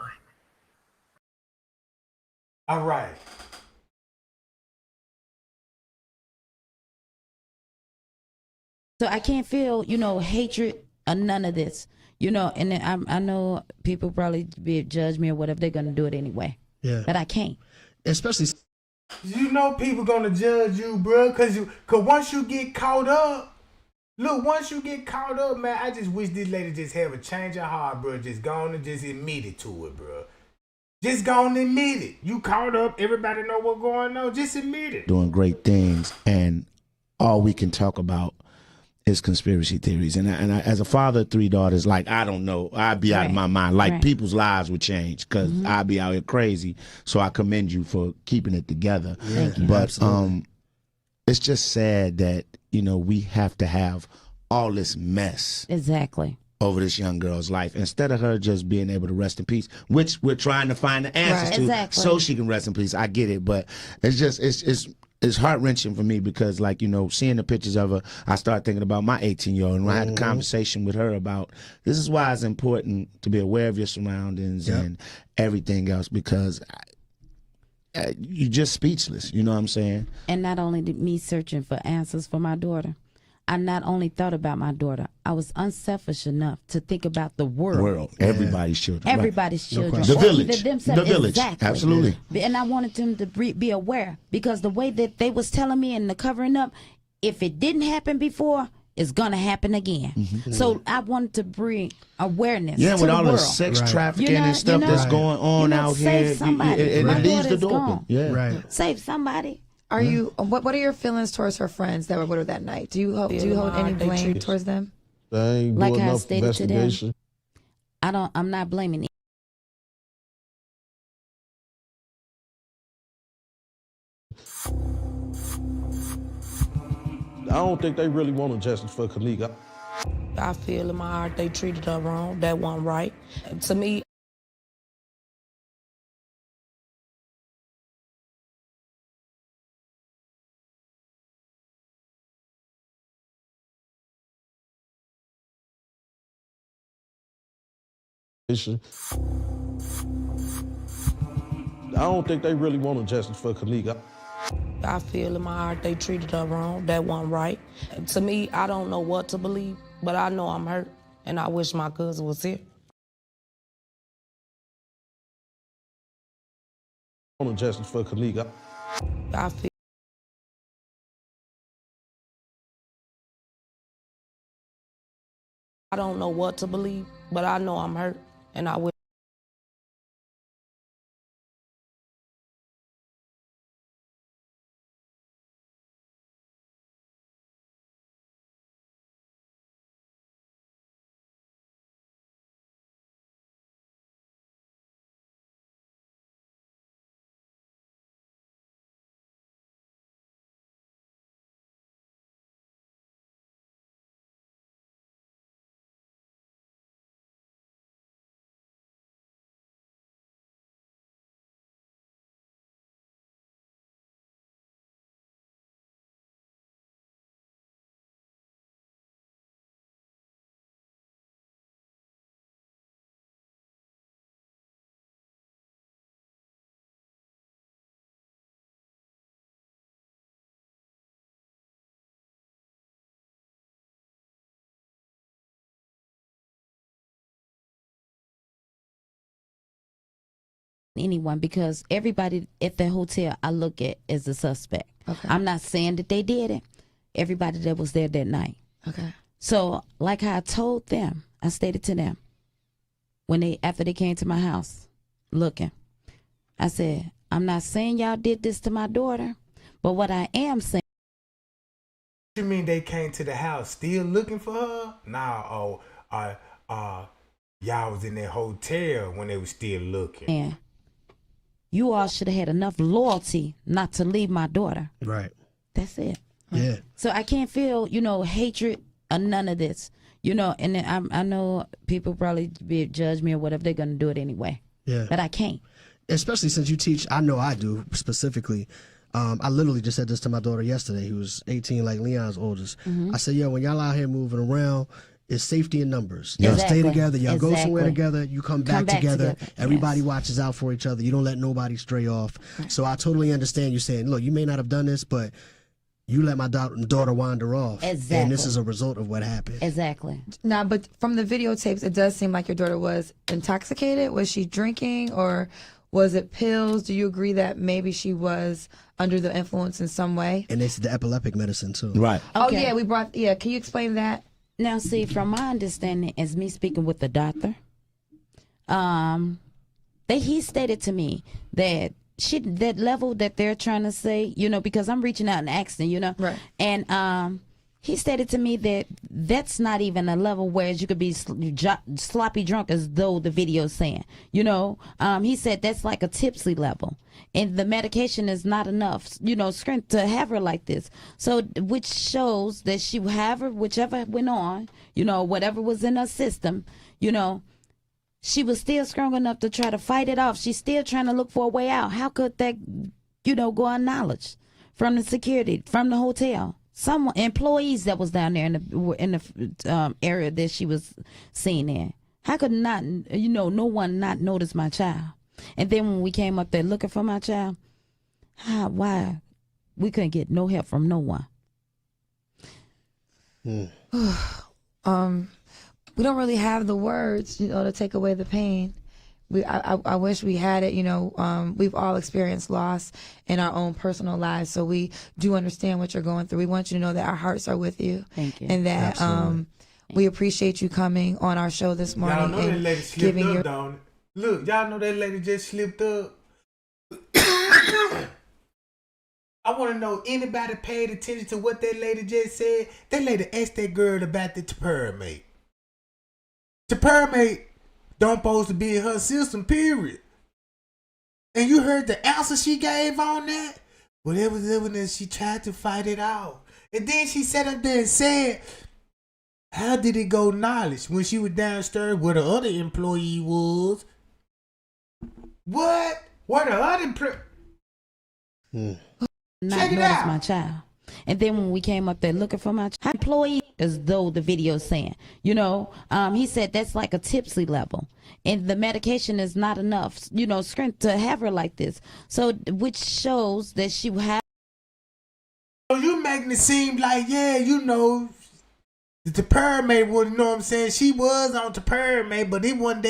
All right. So I can't feel, hatred or none of this, and then I know people probably judge me or whatever. They're going to do it anyway. Yeah. But I can't. Especially. You know people going to judge you, bro, because once you get caught up, man, I just wish this lady just have a change of heart, bro. Just go on and just admit it to it, bro. Just go on and admit it. You caught up. Everybody know what's going on. Just admit it. Doing great things, and all we can talk about is conspiracy theories. And I, as a father of 3 daughters, like, I don't know, I'd be out of my mind. Like, people's lives would change because I'd be out here crazy. So I commend you for keeping it together. Thank you. But it's just sad that, we have to have all this mess. Exactly. Over this young girl's life, instead of her just being able to rest in peace, which we're trying to find the answers to, so she can rest in peace. I get it, but it's it's heart-wrenching for me because, like, you know, seeing the pictures of her, I start thinking about my 18-year-old, and I had a conversation with her about this is why it's important to be aware of your surroundings and everything else, because you're just speechless, you know what I'm saying? And not only did me searching for answers for my daughter, I not only thought about my daughter, I was unselfish enough to think about the world. Everybody's children. Everybody's children. The or village. either themselves. The village. Exactly. Absolutely. And I wanted them to be aware, because the way that they was telling me and the covering up, if it didn't happen before, it's gonna happen again. So I wanted to bring awareness. Yeah, to with the all world. the sex trafficking and stuff that's going on out save here, somebody. it My leaves the daughter's door gone. open. Yeah, Save somebody. Are you? What are your feelings towards her friends that were with her that night? Do you hold any blame towards them? They ain't Like do I enough stated to them, investigation. I'm not blaming. I don't think they really want justice for Kenneka. I feel in my heart they treated her wrong. That wasn't right. To me, I don't think they really want justice for Kenneka. I feel in my heart they treated her wrong. That wasn't right. To me, I don't know what to believe, but I know I'm hurt, and I wish my cousin was here. Want justice for Kenneka. I feel. I don't know what to believe, but I know I'm hurt, and I wish. Anyone, because everybody at the hotel I look at is a suspect. Okay. I'm not saying that they did it. Everybody that was there that night. Okay. So, like how I told them, I stated to them when after they came to my house looking, I said, I'm not saying y'all did this to my daughter, but what I am saying. You mean they came to the house still looking for her? Nah, y'all was in that hotel when they was still looking. And you all should have had enough loyalty not to leave my daughter. Right. That's it. Yeah. So I can't feel, hatred or none of this, and then I know people probably judge me or whatever. They're going to do it anyway. Yeah. But I can't. Especially since you teach, I know I do specifically. I literally just said this to my daughter yesterday, who was 18, like Leon's oldest. I said, when y'all out here moving around, it's safety in numbers. Y'all stay together. Y'all go somewhere together. You come back together. Everybody watches out for each other. You don't let nobody stray off. Right. So I totally understand you saying, look, you may not have done this, but you let my daughter wander off. Exactly. And this is a result of what happened. Exactly. Now, but from the videotapes, it does seem like your daughter was intoxicated. Was she drinking, or was it pills? Do you agree that maybe she was under the influence in some way? And it's the epileptic medicine too. Right. Oh Okay. yeah, can you explain that? Now, see, from my understanding, as me speaking with the doctor, he stated to me that that level that they're trying to say, because I'm reaching out and asking, right. And he stated to me that that's not even a level where you could be sloppy drunk, as though the video's saying. He said that's like a tipsy level, and the medication is not enough, strength to have her like this. So, which shows that she whichever went on, whatever was in her system, she was still strong enough to try to fight it off. She's still trying to look for a way out. How could that, go unacknowledged? from the security, from the hotel. Some employees that was down there in the area that she was seen in. How could not, no one not notice my child? And then when we came up there looking for my child, why we couldn't get no help from no one? We don't really have the words, to take away the pain. I wish we had it. We've all experienced loss in our own personal lives, so we do understand what you're going through. We want you to know that our hearts are with you. Thank you. And that we appreciate you coming on our show this morning. Y'all know that and lady slipped giving up, your don't it? Look, y'all know that lady just slipped up. I want to know, anybody paid attention to what that lady just said? That lady asked that girl about the temperament. Temperament don't supposed to be in her system, period. And you heard the answer she gave on that? Whatever it was, she tried to fight it out. And then she sat up there and said, how did it go knowledge when she was downstairs where the other employee was? What? Where the other employee? Not notice my child. And then when we came up there looking for my employee, as though the video saying, he said that's like a tipsy level, and the medication is not enough, strength to have her like this. So, which shows that she had. So you making it seem like, the temperament was, what I'm saying? She was on temperament, but it wasn't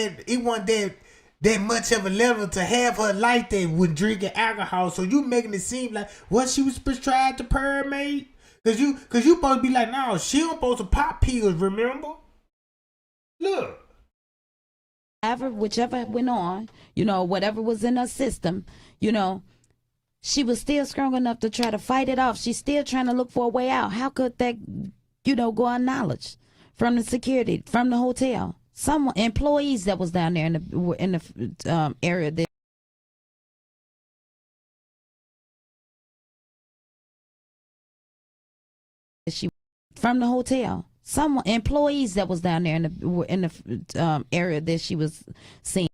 that much of a level to have her like that when drinking alcohol. So you making it seem like what she was prescribed to permate? Cause you supposed to be like, no, she don't supposed to pop pills, remember? Look. Whichever went on, whatever was in her system, she was still strong enough to try to fight it off. She's still trying to look for a way out. How could that, go unacknowledged from the security, from the hotel? Some employees that was down there in the area that she from the hotel. Some employees that was down there in the area that she was seen.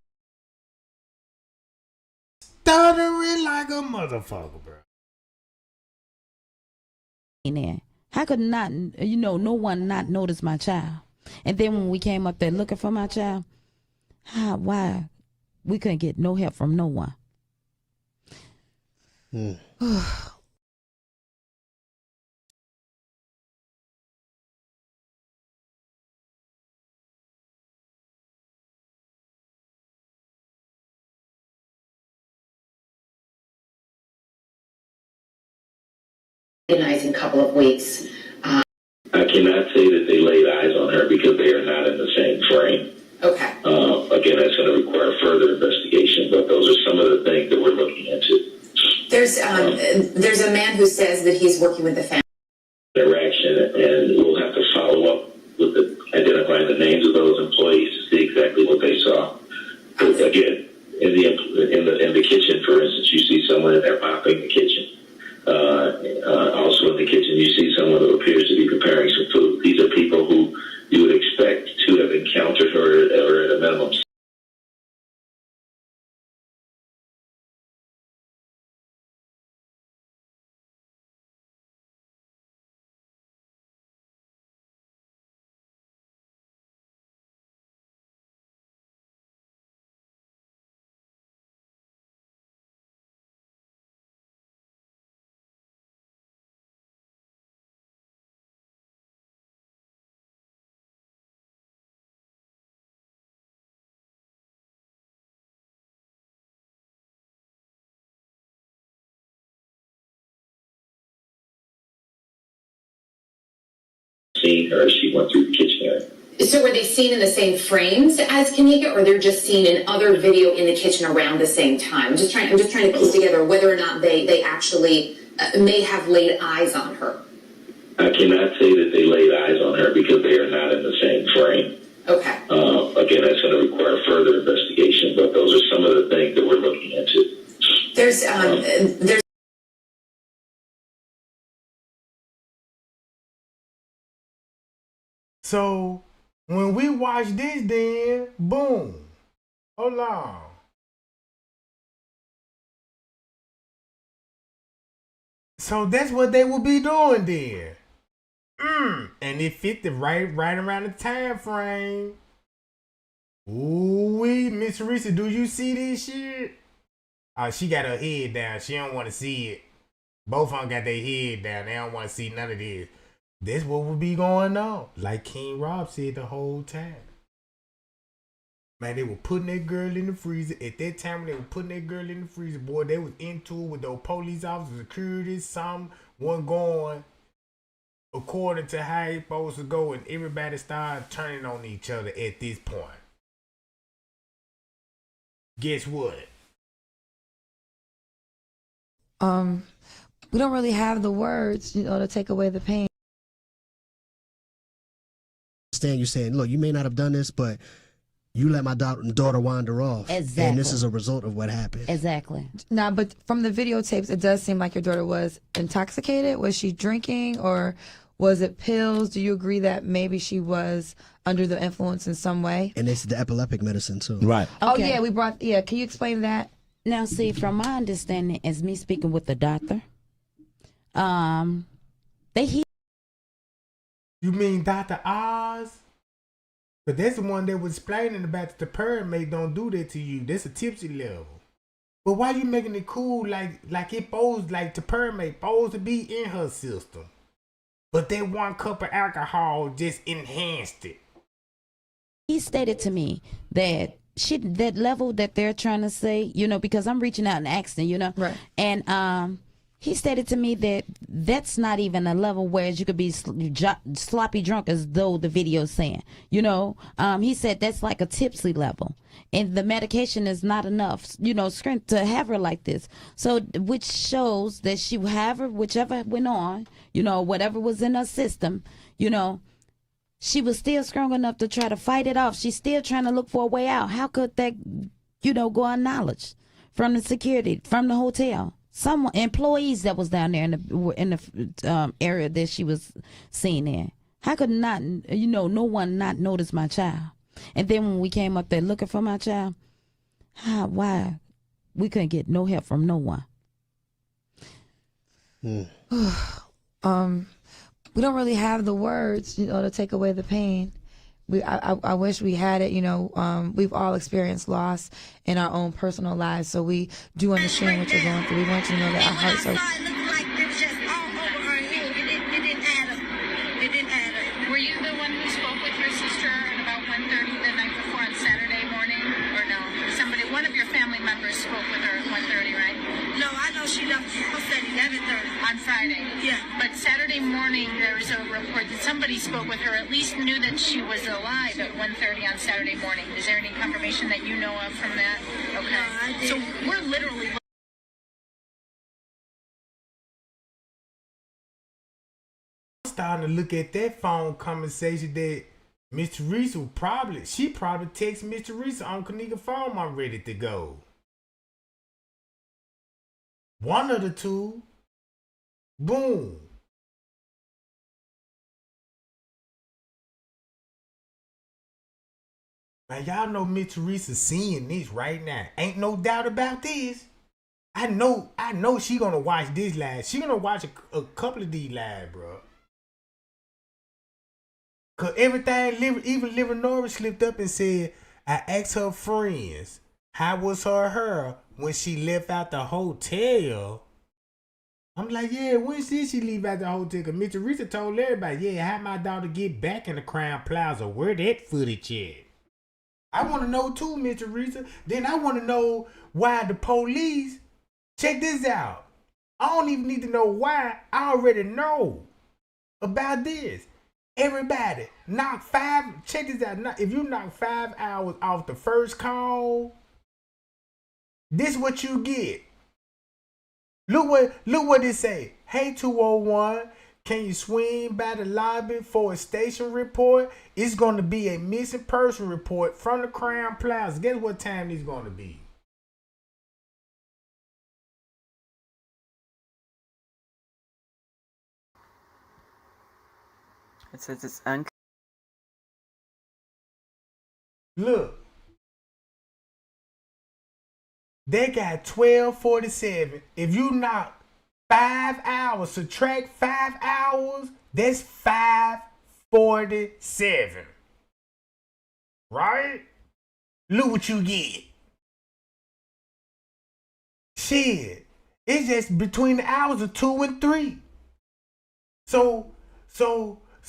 Stuttering like a motherfucker, bro. How could not, no one not notice my child? And then when we came up there looking for my child, why we couldn't get no help from no one? Organizing couple of weeks. I cannot say that they laid eyes on her because they are not in the same frame. Okay. Again, that's going to require further investigation, but those are some of the things that we're looking into. There's a man who says that he's working with the family. Interaction, and we'll have to follow up with identifying the names of those employees to see exactly what they saw. But again, in the kitchen, for instance, you see someone in there mopping the kitchen. Also in the kitchen, you see someone who appears to be preparing some food. These are people who you would expect to have encountered her or at a minimum. Seen her as she went through the kitchen area. So were they seen in the same frames as Kenneka, or they're just seen in other video in the kitchen around the same time? I'm just trying to piece together whether or not they actually may have laid eyes on her. I cannot say that they laid eyes on her because they are not in the same frame. Okay. Again, that's going to require further investigation, but those are some of the things that we're looking into. There's So when we watch this, then boom. Hold on. So that's what they will be doing there. And it fit the right around the time frame. Ooh, Miss Teresa, do you see this shit? Oh, she got her head down. She don't want to see it. Both of them got their head down. They don't want to see none of this. That's what will be going on. Like King Rob said the whole time. Man, they were putting that girl in the freezer. At that time when they were putting that girl in the freezer, boy, they was into it with those police officers, security, some one going according to how it's supposed to go, and everybody started turning on each other at this point. Guess what? We don't really have the words, to take away the pain. Understand you saying, look, you may not have done this, but you let my daughter wander off. Exactly. And this is a result of what happened. Exactly. Nah, but from the videotapes, it does seem like your daughter was intoxicated. Was she drinking, or was it pills? Do you agree that maybe she was under the influence in some way? And it's the epileptic medicine too. Right. Okay. Oh yeah, can you explain that? Now, see, from my understanding, as me speaking with the doctor, You mean Dr. Oz? But that's the one that was explaining about the Impairment don't do that to you. That's a tipsy level. But why you making it cool like it supposed, like the Impairment supposed to be in her system? But that one cup of alcohol just enhanced it. he stated to me that that level that they're trying to say, because I'm reaching out and asking, right. And he stated to me that that's not even a level where you could be sloppy drunk, as though the video's saying. He said that's like a tipsy level, and the medication is not enough, strength to have her like this. So, which shows that she, whichever went on, whatever was in her system, she was still strong enough to try to fight it off. She's still trying to look for a way out. How could that, go unacknowledged from the security, from the hotel? Some employees that was down there in the area that she was seen in. How could not, no one not notice my child? And then when we came up there looking for my child, why we couldn't get no help from no one? We don't really have the words, to take away the pain. I wish we had it. We've all experienced loss in our own personal lives, so we do understand what you're going through. We want you to know that our hearts are. Were you the one who spoke with your sister at about 1:30 the night before on Saturday morning, or no? One of your family members spoke with her at 1:30, right? No, I know she left the house at 11:30. On Friday? Yeah. But Saturday morning, there was a report that somebody spoke with her, at least knew that she was alive at 1:30 on Saturday morning. Is there any confirmation that you know of from that? Okay. No, I didn't. So we're literally starting to look at that phone conversation that Miss Teresa probably texted Miss Teresa on Kenneka phone, I'm ready to go. One of the two. Boom. Now y'all know Miss Teresa seeing this right now. Ain't no doubt about this. I know she gonna watch this live. She gonna watch a couple of these live, bro. Cause everything, even Leonora slipped up and said, I asked her friends, how was her when she left out the hotel? I'm like, yeah, when did she leave out the hotel? Cause Miss Teresa told everybody, yeah, how my daughter get back in the Crown Plaza? Where that footage at? I want to know too, Miss Teresa. Then I want to know why the police, check this out. I don't even need to know why. I already know about this. Everybody, check this out. If you knock 5 hours off the first call, this what you get. Look what it say. Hey 201, can you swing by the lobby for a station report? It's going to be a missing person report from the Crown Plaza. Guess what time it's going to be? It says it's Look. They got 12:47. If you knock 5 hours. Subtract 5 hours. That's 547. Right? Look what you get. Shit. It's just between the hours of 2 and 3. So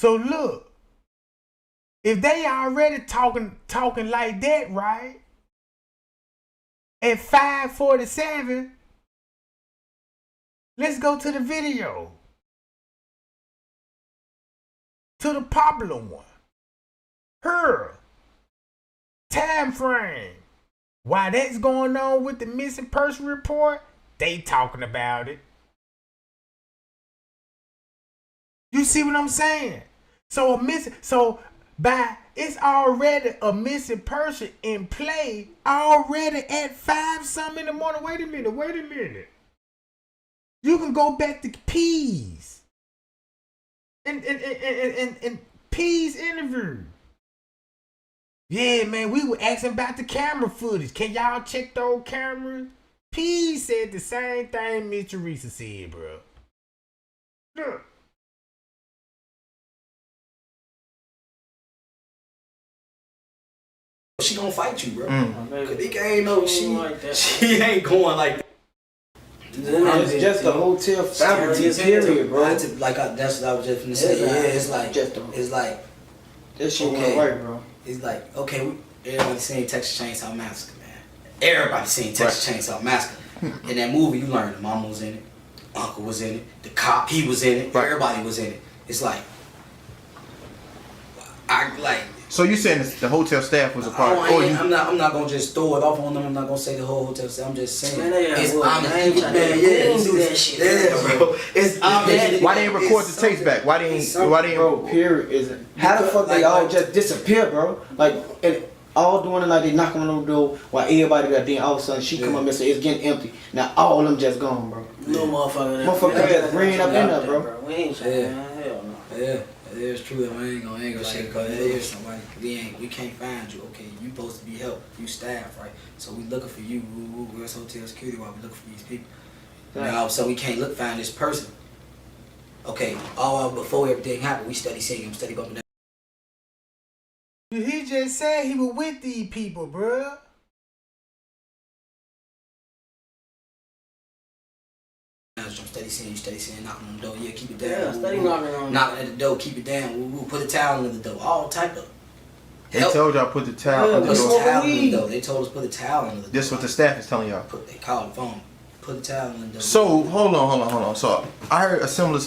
look. If they already talking like that, right? At 547, let's go to the video. To the popular one. Her time frame. While that's going on with the missing person report, they talking about it. You see what I'm saying? It's already a missing person in play already at 5 something in the morning. Wait a minute. You can go back to P's and P's interview. Yeah, man, we were asking about the camera footage. Can y'all check those cameras? P said the same thing Miss Teresa said, bro. Look. She gonna fight you, bro. Kenneka ain't no she ain't going like that. It's just the hotel family period, bro. That's what I was just gonna say. It's like this shit okay, work, bro. It's like okay, everybody seen Texas Chainsaw Massacre, man. Everybody seen Texas Chainsaw Massacre. In that movie, you learned the mama was in it, uncle was in it, the cop he was in it, everybody was in it. It's like So you saying the hotel staff was a part? I'm not gonna just throw it off on them. I'm not gonna say the whole hotel staff. I'm just saying. Bro. It's obvious. Why they ain't record the tapes back? Why they ain't? Bro, period isn't. How the fuck they all just disappear, bro? Like and all doing it like they knocking on the door while everybody got there. All of a sudden she come up and say it's getting empty. Now all of them just gone, bro. No motherfucker. Motherfucker just ran up in there, bro. We ain't saying hell no. Yeah. It's true. I ain't gonna shake because there is somebody. We can't find you. Okay, you supposed to be help. You staff, right? So we looking for you. Where's hotel security while we looking for these people? Now, so we can't find this person. Okay, before everything happened, we study seeing him, study bumping. He just said he was with these people, bruh. Steady seeing, knocking on the door. Yeah, keep it down. Yeah, steady knocking at the door. Keep it down. We'll put a towel under the door. All type of. They told y'all put the towel under the door. They told us put a towel under the door. This is what the staff is telling y'all. They called the phone. Put a towel under the door. So hold on. So I heard a similar.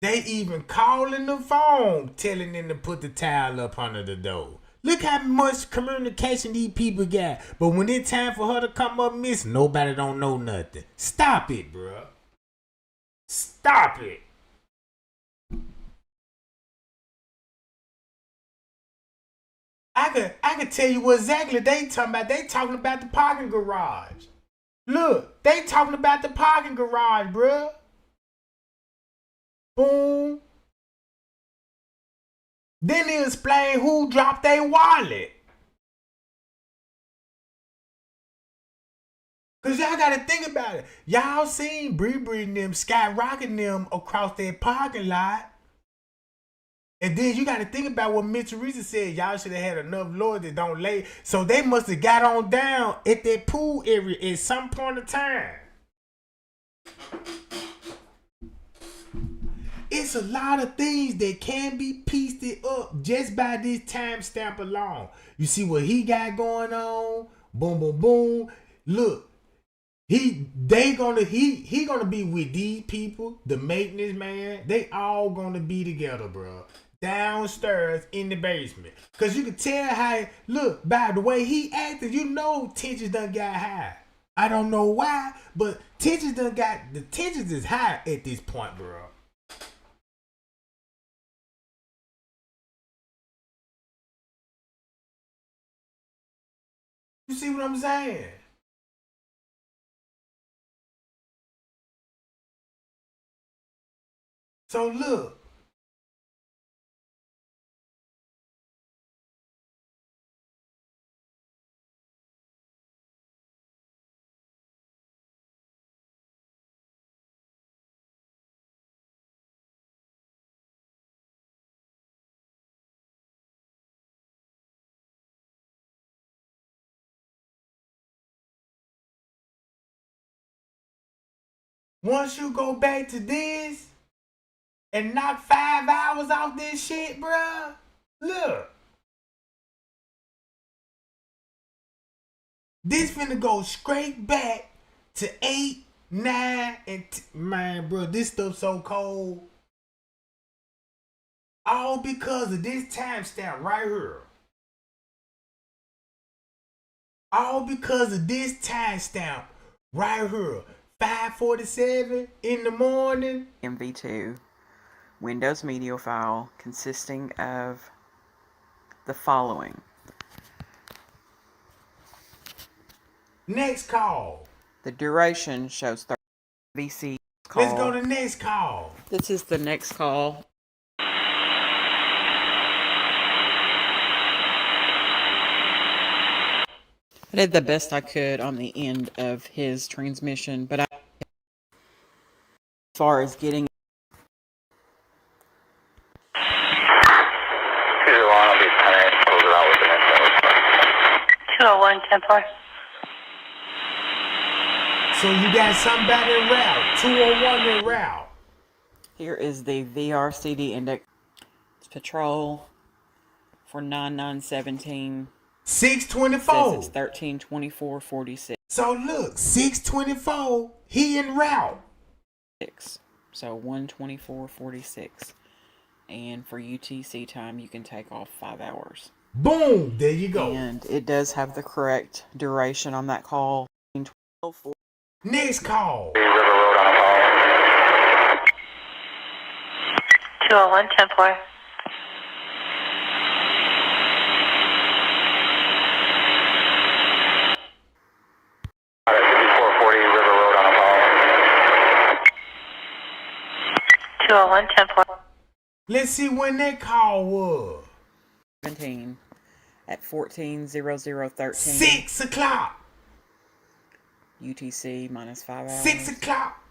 They even calling the phone, telling them to put the towel up under the door. Look how much communication these people got. But when it's time for her to come up missing, nobody don't know nothing. Stop it, bro. Stop it. I could tell you what exactly they talking about. They talking about the parking garage. Look, they talking about the parking garage, bro. Boom. Then they explain who dropped their wallet. Cause y'all gotta think about it. Y'all seen Bree and them skyrocketing them across their parking lot. And then you gotta think about what Miss Teresa said. Y'all should have had enough lawyers that don't lay. So they must have got on down at that pool area at some point of time. It's a lot of things that can be pieced up just by this timestamp alone. You see what he got going on? Boom, boom, boom. Look, he gonna be with these people, the maintenance man. They all gonna be together, bro. Downstairs in the basement. Cause you can tell how, look, by the way he acted, you know tensions done got high. I don't know why, but the tensions is high at this point, bro. You see what I'm saying? So look. Once you go back to this and knock 5 hours off this shit, bruh, look. This finna go straight back to 8, 9, and man, bro, this stuff so cold. All because of this timestamp right here. All because of this timestamp right here. 5:47 in the morning. MV2 Windows Media file consisting of the following. Next call. The duration shows 30 VC call. Let's go to next call. This is the next call. I did the best I could on the end of his transmission, but as far as getting 201, 10-4. So you got somebody en route. 201 en route. Here is the VRCD index. It's patrol for 9917. 624. Says it's 132446. So look, 624, he en route. So 12446. And for UTC time, you can take off 5 hours. Boom! There you go. And it does have the correct duration on that call. Next call. 201, 10-4. Let's see when that call was. 17 at 14:00:13. 6 o'clock. UTC minus 5 hours. 6 o'clock.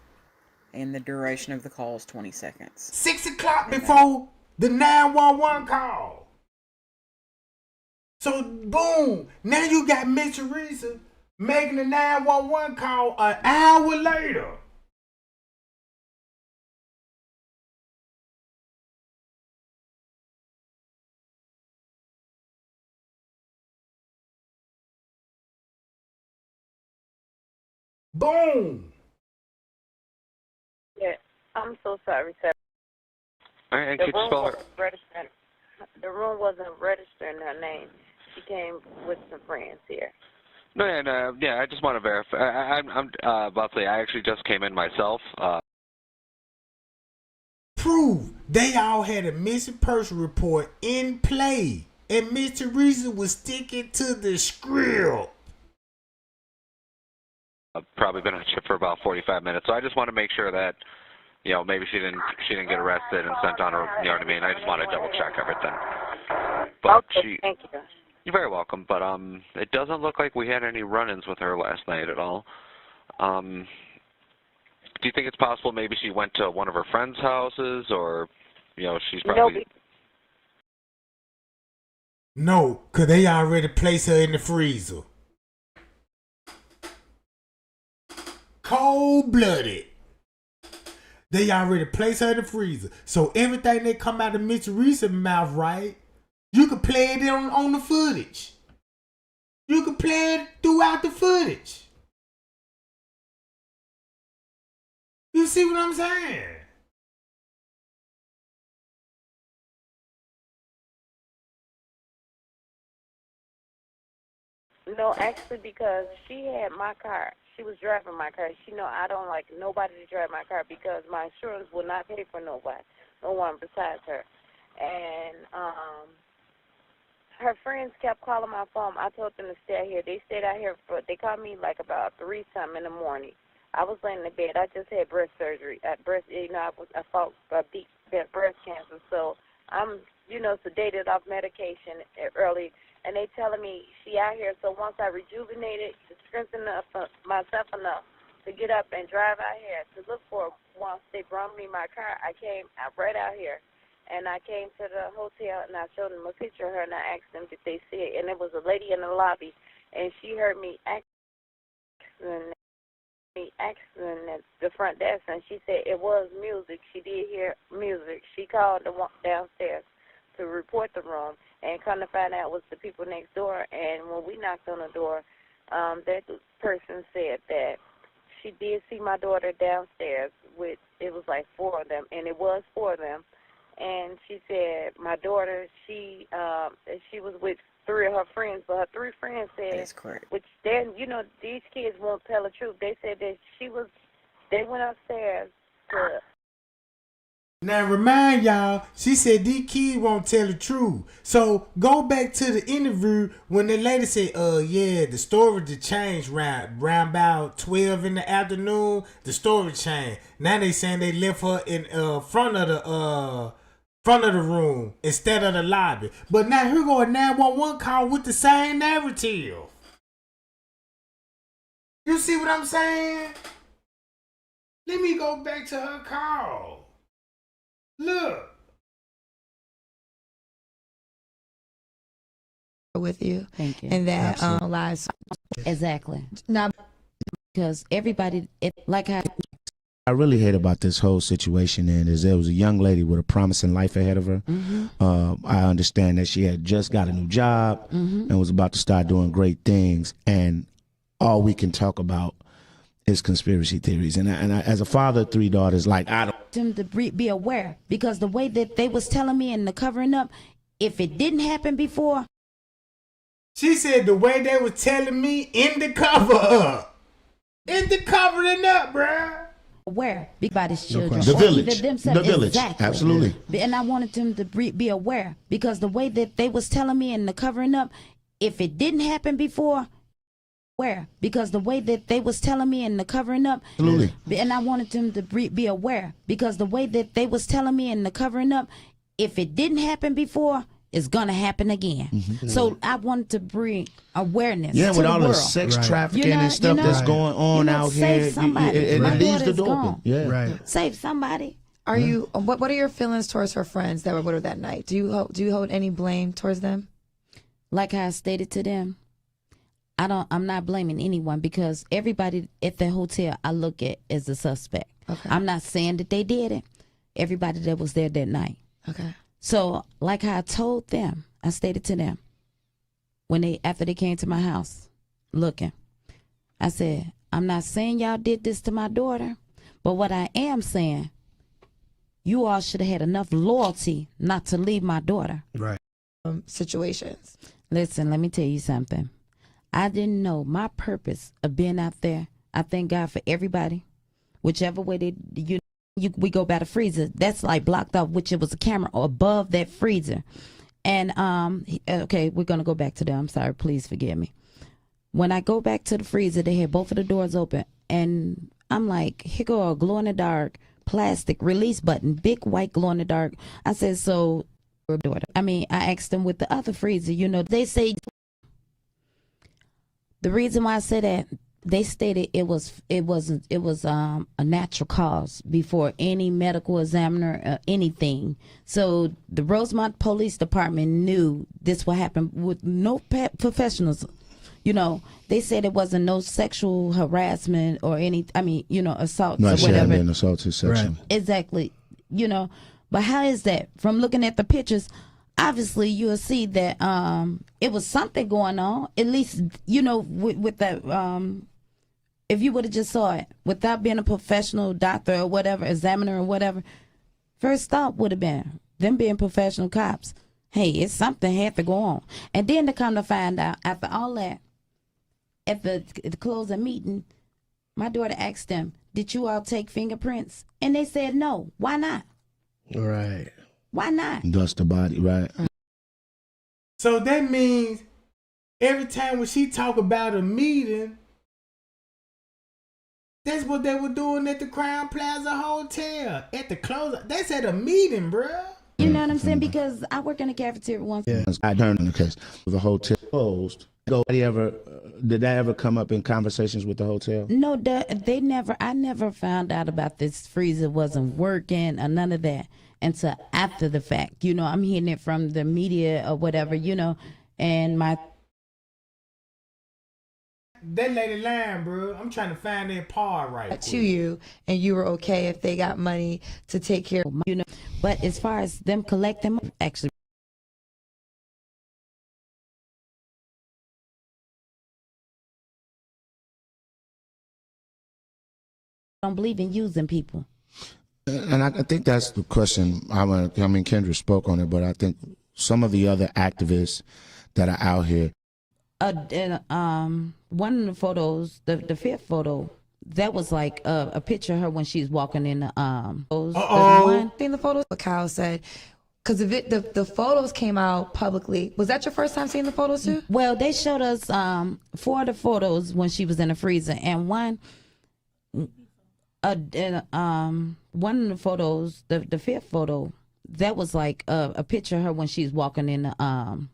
And the duration of the call is 20 seconds. 6 o'clock before the 911 call. So boom, now you got Miss Teresa making the 911 call an hour later. Boom. Yeah, I'm so sorry, sir. All right, could you spell her? The room wasn't registering her name. She came with some friends here. No, I just want to verify. I'm Buckley. I actually just came in myself. Prove they all had a missing person report in play, and Miss Teresa was sticking to the script. I've probably been on shift for about 45 minutes, so I just want to make sure that, you know, maybe she didn't get arrested and sent on her. You know what I mean? I just want to double check everything. But okay, thank you. You're very welcome. But it doesn't look like we had any run-ins with her last night at all. Do you think it's possible maybe she went to one of her friends' houses, or, you know, she's probably... No, because they already placed her in the freezer. Cold-blooded. They already placed her in the freezer. So everything that come out of Miss Teresa's mouth, right, you can play it on the footage. You can play it throughout the footage. You see what I'm saying? No, actually, because she had my car. She was driving my car. She know I don't like nobody to drive my car because my insurance will not pay for nobody, no one besides her. And her friends kept calling my phone. I told them to stay out here. They stayed out here they called me like about 3-something in the morning. I was laying in bed. I just had breast surgery. I fought deep breast cancer. So I'm, sedated off medication early. And they telling me she out here. So once I rejuvenated, to strengthen up myself enough to get up and drive out here to look for her. Once they brought me my car, I came right out here. And I came to the hotel, and I showed them a picture of her, and I asked them if they see it. And it was a lady in the lobby, and she heard me asking asking at the front desk, and she said it was music. She did hear music. She called the one downstairs to report the room, and come to find out it was the people next door. And when we knocked on the door, that person said that she did see my daughter downstairs with, it was like 4 of them, and it was 4 of them. And she said my daughter, she was with 3 of her friends, but her 3 friends said, which then, you know, these kids won't tell the truth. They said that they went upstairs to. Now remind y'all, she said these kids won't tell the truth. So go back to the interview when the lady said, yeah, the story to change round about 12 in the afternoon. The story changed. Now they saying they left her in front of the room instead of the lobby. But now here go a 911 call with the same narrative. You see what I'm saying? Let me go back to her call. Look. With you. Thank you. And that lives. Exactly. Now, because everybody, like I really hate about this whole situation is there was a young lady with a promising life ahead of her. I understand that she had just got a new job and was about to start doing great things, and all we can talk about is conspiracy theories. And I, as a father of 3 daughters, like I don't them to be aware, because the way that they was telling me and the covering up, if it didn't happen before. She said the way they was telling me in the cover up. In the covering up, bruh. Aware everybody's children. The village. The village. Exactly. Absolutely. And I wanted them to be aware, because the way that they was telling me and the covering up, if it didn't happen before. Aware, because the way that they was telling me and the covering up. Absolutely. And I wanted them to be aware, because the way that they was telling me and the covering up, if it didn't happen before, it's gonna happen again. So I wanted to bring awareness. Yeah, to with the all world. the sex trafficking and stuff that's going on out save here, somebody. it My leaves the daughter's door gone. open. Yeah, right. Save somebody. Are you? What are your feelings towards her friends that were with her that night? Do you hold any blame towards them? Like I stated to them, I'm not blaming anyone, because everybody at the hotel I look at as a suspect. Okay. I'm not saying that they did it. Everybody that was there that night. Okay. So like how I told them, I stated to them after they came to my house looking, I said, I'm not saying y'all did this to my daughter, but what I am saying, you all should have had enough loyalty not to leave my daughter. Right. Situations. Listen, let me tell you something. I didn't know my purpose of being out there. I thank God for everybody. Whichever way we go by the freezer, that's like blocked off, which it was a camera above that freezer. And okay, we're gonna go back to that. I'm sorry, please forgive me. When I go back to the freezer, they had both of the doors open, and I'm like, here go a glow in the dark plastic release button, big white glow in the dark. I said, so daughter. I mean, I asked them with the other freezer, they say. The reason why I said that, they stated it was a natural cause before any medical examiner or anything. So the Rosemont Police Department knew this would happen with no professionals. They said it wasn't no sexual harassment or any, assault or Right, she whatever. hadn't been assaulted sexually. Right. Exactly. But how is that? From looking at the pictures, obviously you'll see that it was something going on, at least with that if you would have just saw it without being a professional doctor or whatever, examiner or whatever, first thought would have been them being professional cops, hey, it's something had to go on. And then to come to find out, after all that, at the closing meeting, my daughter asked them, did you all take fingerprints? And they said no. Why not? Right. Why not? Dust the body, right? So that means every time when she talk about a meeting, that's what they were doing at the Crown Plaza Hotel. At the close, that's at a meeting, bruh. You know what I'm saying? Because I work in the cafeteria once. Yeah. I heard in the case the hotel closed. Did that ever come up in conversations with the hotel? No, they never. I never found out about this freezer wasn't working or none of that until after the fact. I'm hearing it from the media or whatever. And my That lady lying, bro. I'm trying to find that part right quick. To you, and you were okay if they got money to take care of, you know. But as far as them collecting, actually, don't believe in using people. And I think that's the question. I mean, Kendra spoke on it, but I think some of the other activists that are out here. One of the photos, the fifth photo, that was like a picture of her when she's walking in the Seen the photos? What Kyle said. Because the photos came out publicly. Was that your first time seeing the photos too? Well, they showed us 4 of the photos when she was in the freezer, and one of the photos, the fifth photo, that was like a picture of her when she's walking in the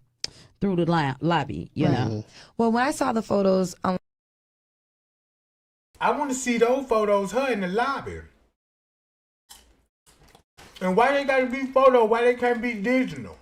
through the lobby, you know. Well, when I saw the photos, I want to see those photos, her in the lobby. And why they gotta be photo? Why they can't be digital?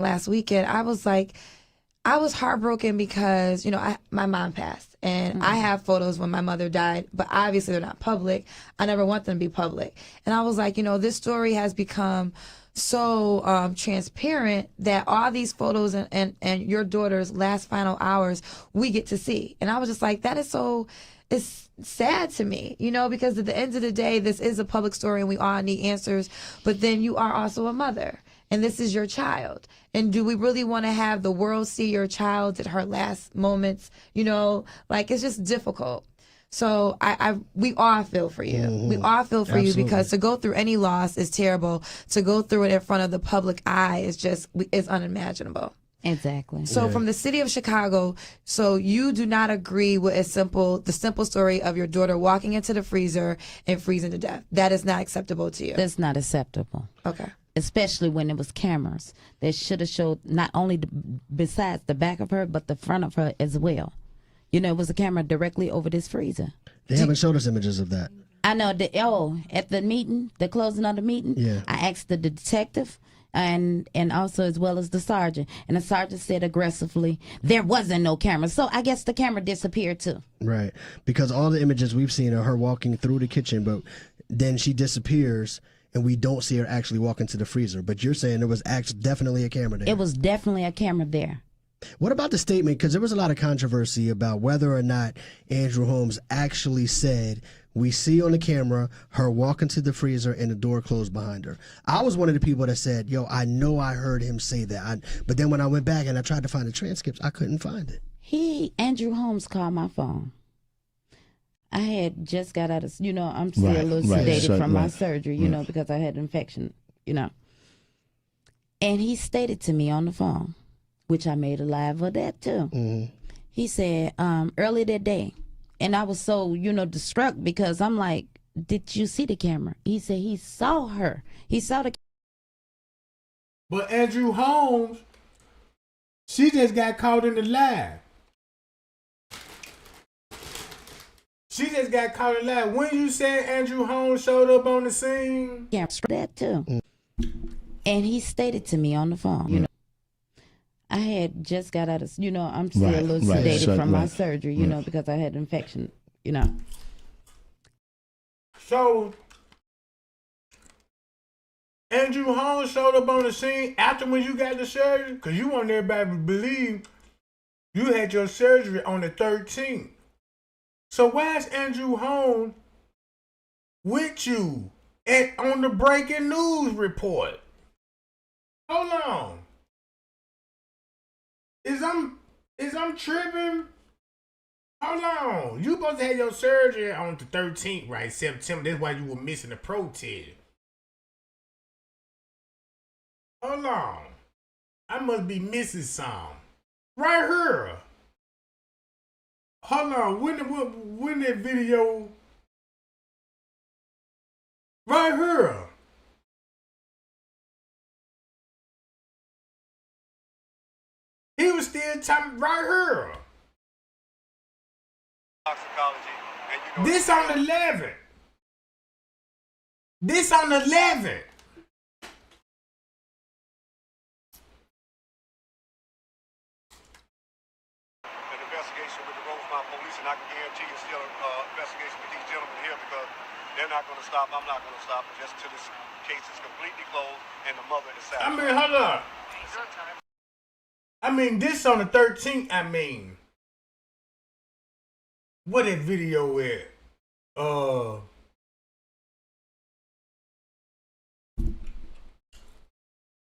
last weekend, I was heartbroken because, my mom passed and I have photos when my mother died, but obviously they're not public. I never want them to be public. And I was like, this story has become so transparent that all these photos and your daughter's last final hours we get to see. And I was just like, it's sad to me, because at the end of the day, this is a public story and we all need answers, but then you are also a mother. And this is your child. And do we really want to have the world see your child at her last moments? It's just difficult. So we all feel for you. We all feel for you, because to go through any loss is terrible. To go through it in front of the public eye is unimaginable. Exactly. So from the city of Chicago, so you do not agree with the simple story of your daughter walking into the freezer and freezing to death. That is not acceptable to you. That's not acceptable. Okay. Especially when it was cameras that should have showed not only besides the back of her, but the front of her as well. It was a camera directly over this freezer. They haven't showed us images of that. I know. At the meeting, the closing of the meeting, I asked the detective and also as well as the sergeant. And the sergeant said aggressively, there wasn't no camera. So I guess the camera disappeared too. Right. Because all the images we've seen are her walking through the kitchen, but then she disappears and we don't see her actually walk into the freezer. But you're saying there was definitely a camera there. It was definitely a camera there. What about the statement? Because there was a lot of controversy about whether or not Andrew Holmes actually said, we see on the camera her walking to the freezer and the door closed behind her. I was one of the people that said, I know I heard him say that. But then when I went back and I tried to find the transcripts, I couldn't find it. Andrew Holmes called my phone. I had just got out of, I'm still a little sedated from my surgery, because I had an infection, And he stated to me on the phone, which I made a live of that too. He said, earlier that day, and I was so, distraught because I'm like, did you see the camera? He said he saw her. He saw the. But Andrew Holmes, she just got caught in the lie. She just got caught in the lie. When you said Andrew Holmes showed up on the scene? Yeah, that too. And he stated to me on the phone, I had just got out of, I'm still a little sedated from my surgery, because I had an infection, So, Andrew Holmes showed up on the scene after when you got the surgery? Because you want everybody to believe you had your surgery on the 13th. So why is Andrew Holmes with you on the breaking news report? Hold on. Is I'm tripping? Hold on. You supposed to have your surgery on the 13th, right? September. That's why you were missing the protest. Hold on. I must be missing some. Right here. Hold on. When that video? Right here. He was still talking right here. Toxicology. This on the 11th. This on the 11th. they're not going to stop, I'm not going to stop just until this case is completely closed and the mother is I satisfied. mean, hold up. I mean, this on the 13th, I mean. What that video at?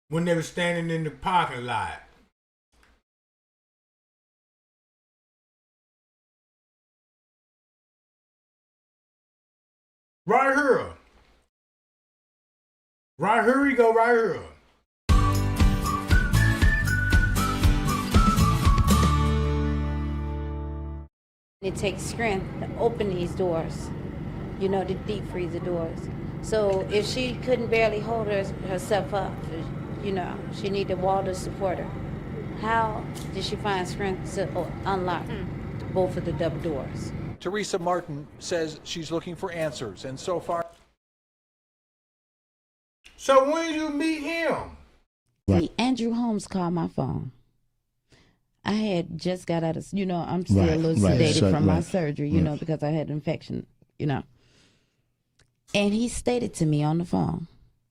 When they were standing in the parking lot. Right here. Right here we go, right here. It takes strength to open these doors, you know, the deep freezer doors. So if she couldn't barely hold herself up, you know, she needed a wall to support her. How did she find strength to unlock both of the double doors? Teresa Martin says she's looking for answers, and so far. So when did you meet him? See, Andrew Holmes called my phone. I had just got out of, you know, I'm still a little sedated from my surgery, you know, because I had an infection, you know. And he stated to me on the phone,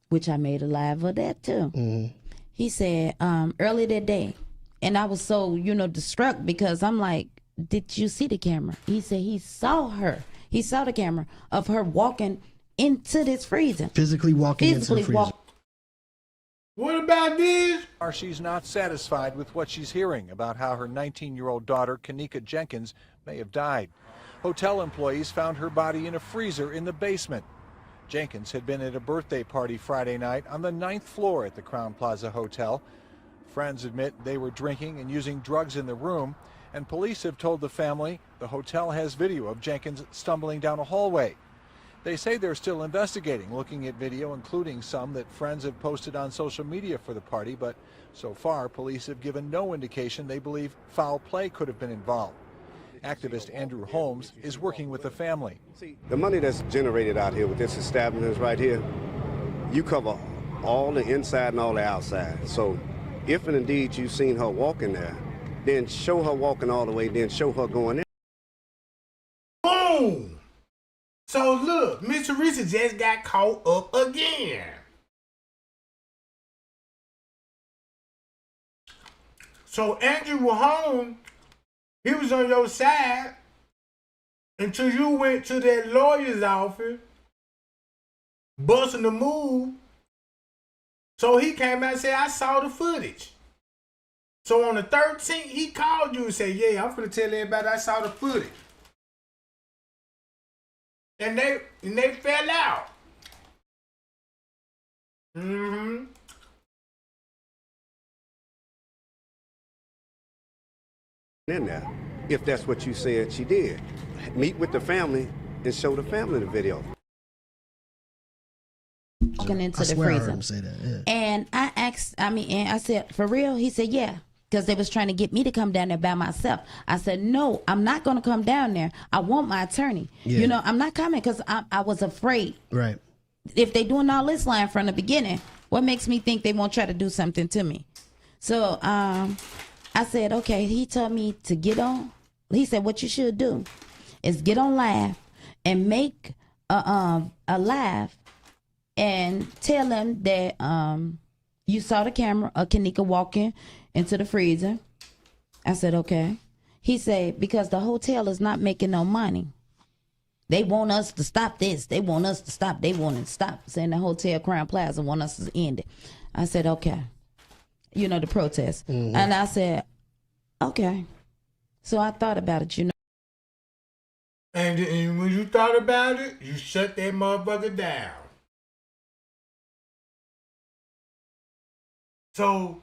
which I made a live of that too. Mm-hmm. He said, early that day, and I was so, you know, distraught because I'm like, did you see the camera? He said he saw her. He saw the camera of her walking into this freezer. Physically walking into the freezer. What about this? She's not satisfied with what she's hearing about how her 19-year-old daughter, Kenneka Jenkins, may have died. Hotel employees found her body in a freezer in the basement. Jenkins had been at a birthday party Friday night on the 9th floor at the Crowne Plaza Hotel. Friends admit they were drinking and using drugs in the room, and police have told the family the hotel has video of Jenkins stumbling down a hallway. They say they're still investigating, looking at video, including some that friends have posted on social media for the party, but so far, police have given no indication they believe foul play could have been involved. Activist Andrew Holmes is working with the family. The money that's generated out here with this establishment right here, you cover all the inside and all the outside. So if and indeed you've seen her walking there, then show her walking all the way, then show her going in. Boom! So look, Miss Teresa just got caught up again. So Andrew Holmes, he was on your side until you went to that lawyer's office, busting the move. So he came out and said, I saw the footage. So on the 13th, he called you and said, yeah, I'm finna tell everybody I saw the footage. And they fell out. Mm-hmm. In there, if that's what you said she did. Meet with the family and show the family the video. Walking into I the swear I heard freezer. him say that, yeah. And I asked, and I said, for real? He said, yeah. Because they was trying to get me to come down there by myself. I said, no, I'm not going to come down there. I want my attorney. Yeah. You know, I'm not coming because I was afraid. Right. If they doing all this line from the beginning, what makes me think they won't try to do something to me? So I said, okay. He told me to get on. He said, what you should do is get on live and make a live and tell them that you saw the camera of Kenneka walking into the freezer. I said, okay. He said, because the hotel is not making no money. They want us to stop this. They want us to stop. They want to stop. Saying the hotel Crowne Plaza want us to end it. I said, okay. You know, the protest. Mm-hmm. And I said, okay. So I thought about it, you know. And when you thought about it, you shut that motherfucker down. So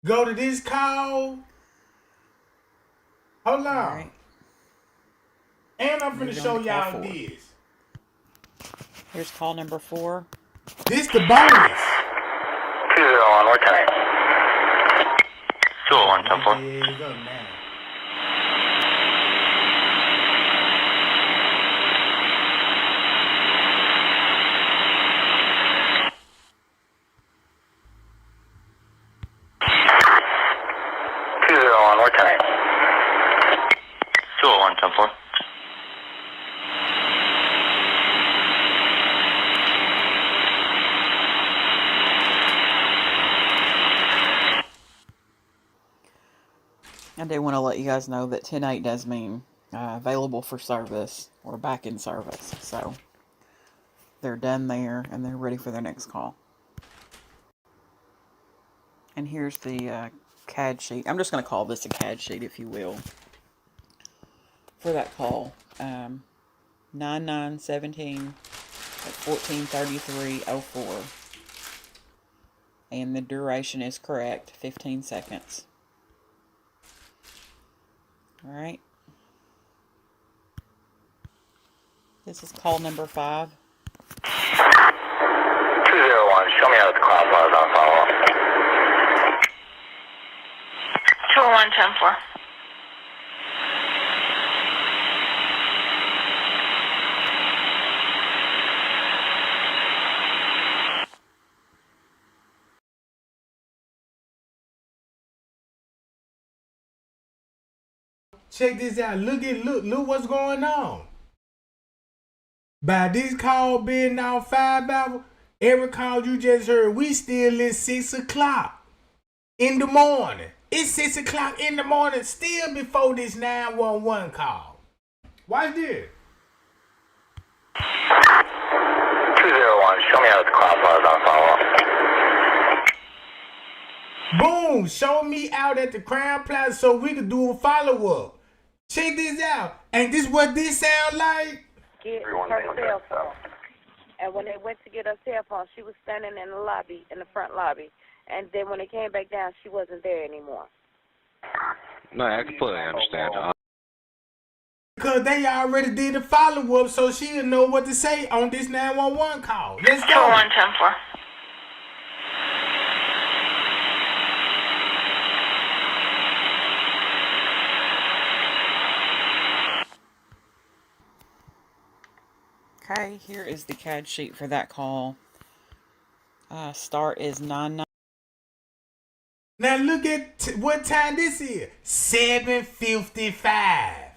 go to this call. Hold on. Right. And I'm finna Moving show on to call y'all 4. this. Here's call number 4. This the bonus. 201, what time? 201, 10-4. Yeah, it's up now. 201-10-4. I do want to let you guys know that 10-8 does mean available for service or back in service. So they're done there and they're ready for their next call. And here's the CAD sheet. I'm just going to call this a CAD sheet, if you will, for that call. 9917 at 14:33:04. And the duration is correct, 15 seconds. Alright. This is call number 5. 201, show me how the cloud was on follow-up. 201-10-4. Check this out. Look what's going on. By this call being now 5 hours, every call you just heard, we still at 6 o'clock in the morning. It's 6 o'clock in the morning, still before this 911 call. Watch this. 201, show me how the cloud was on follow-up. Boom, show me out at the Crown Plaza so we could do a follow-up. Check this out. Ain't this what this sound like? Get her cell phone. And when they went to get her cell phone, she was standing in the lobby, in the front lobby. And then when they came back down, she wasn't there anymore. No, I completely understand. Because they already did the follow-up, so she'll know what to say on this 911 call. Let's go. 201-10-4. Okay, here is the CAD sheet for that call. Start is 9. Now look at what time this is. 7:55.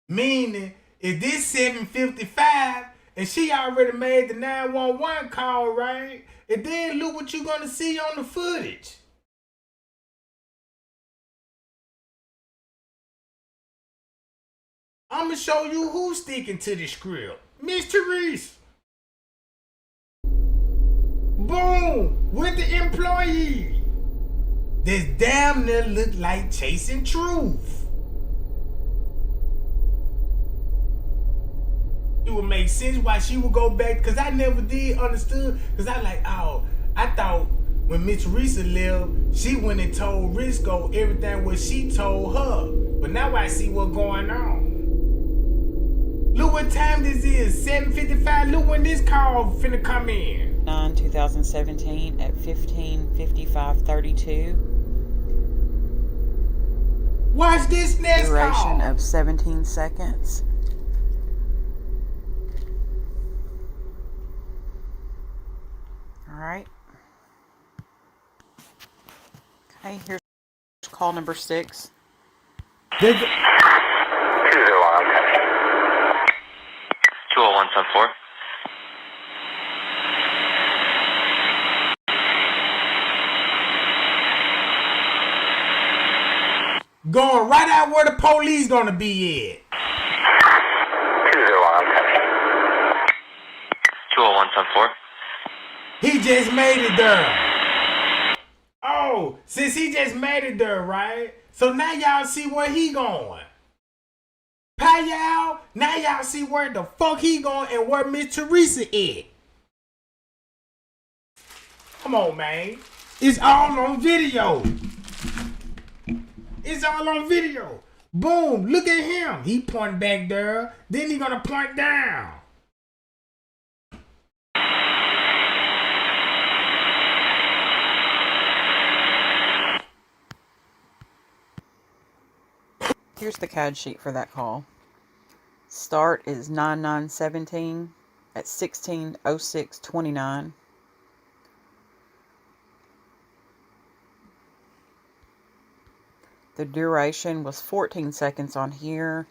Meaning, if this 7:55 and she already made the 911 call, right? And then look what you're gonna see on the footage. I'm gonna show you who's sticking to the script. Miss Therese. Boom! With the employee. This damn near look like chasing truth. It would make sense why she would go back, because I never did understood. Because I thought when Miss Teresa left, she went and told Risco everything what she told her. But now I see what's going on. Look what time this is, 7:55. Look when this call finna come in. 9/2017 at 15:55:32. Watch this next Duration call. of 17 seconds. Alright. Okay, here's call number 6. 201-10-4. Going right out where the police gonna be at. 201-10-4. He just made it there. Oh, since he just made it there, right? So now y'all see where he going. Y'all, now y'all see where the fuck he going and where Miss Teresa at. Come on, man. It's all on video. It's all on video. Boom, look at him. He pointing back there. Then he gonna point down. Here's the CAD sheet for that call. Start is 9/9/17 at 16:06:29. The duration was 14 seconds on here.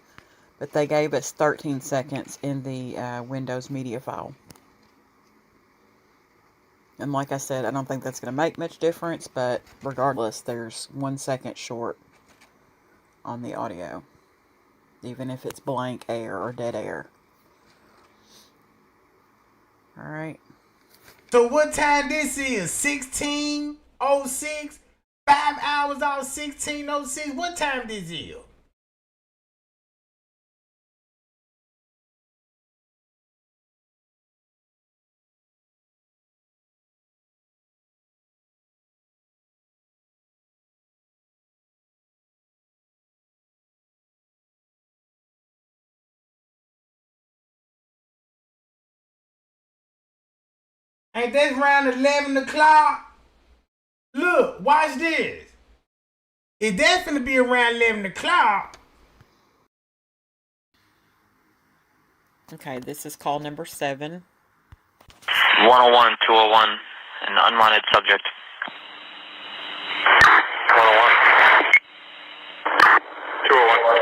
But they gave us 13 seconds in the Windows media file. And like I said, I don't think that's going to make much difference, but regardless, there's 1 second short on the audio. Even if it's blank air or dead air. Alright. So what time this is? 16:06? 5 hours off 16:06? What time this is? Ain't that around 11 o'clock? Look, watch this. It definitely be around 11 o'clock. Okay, this is call number 7. 101, 201, an unwanted subject. 101. 201.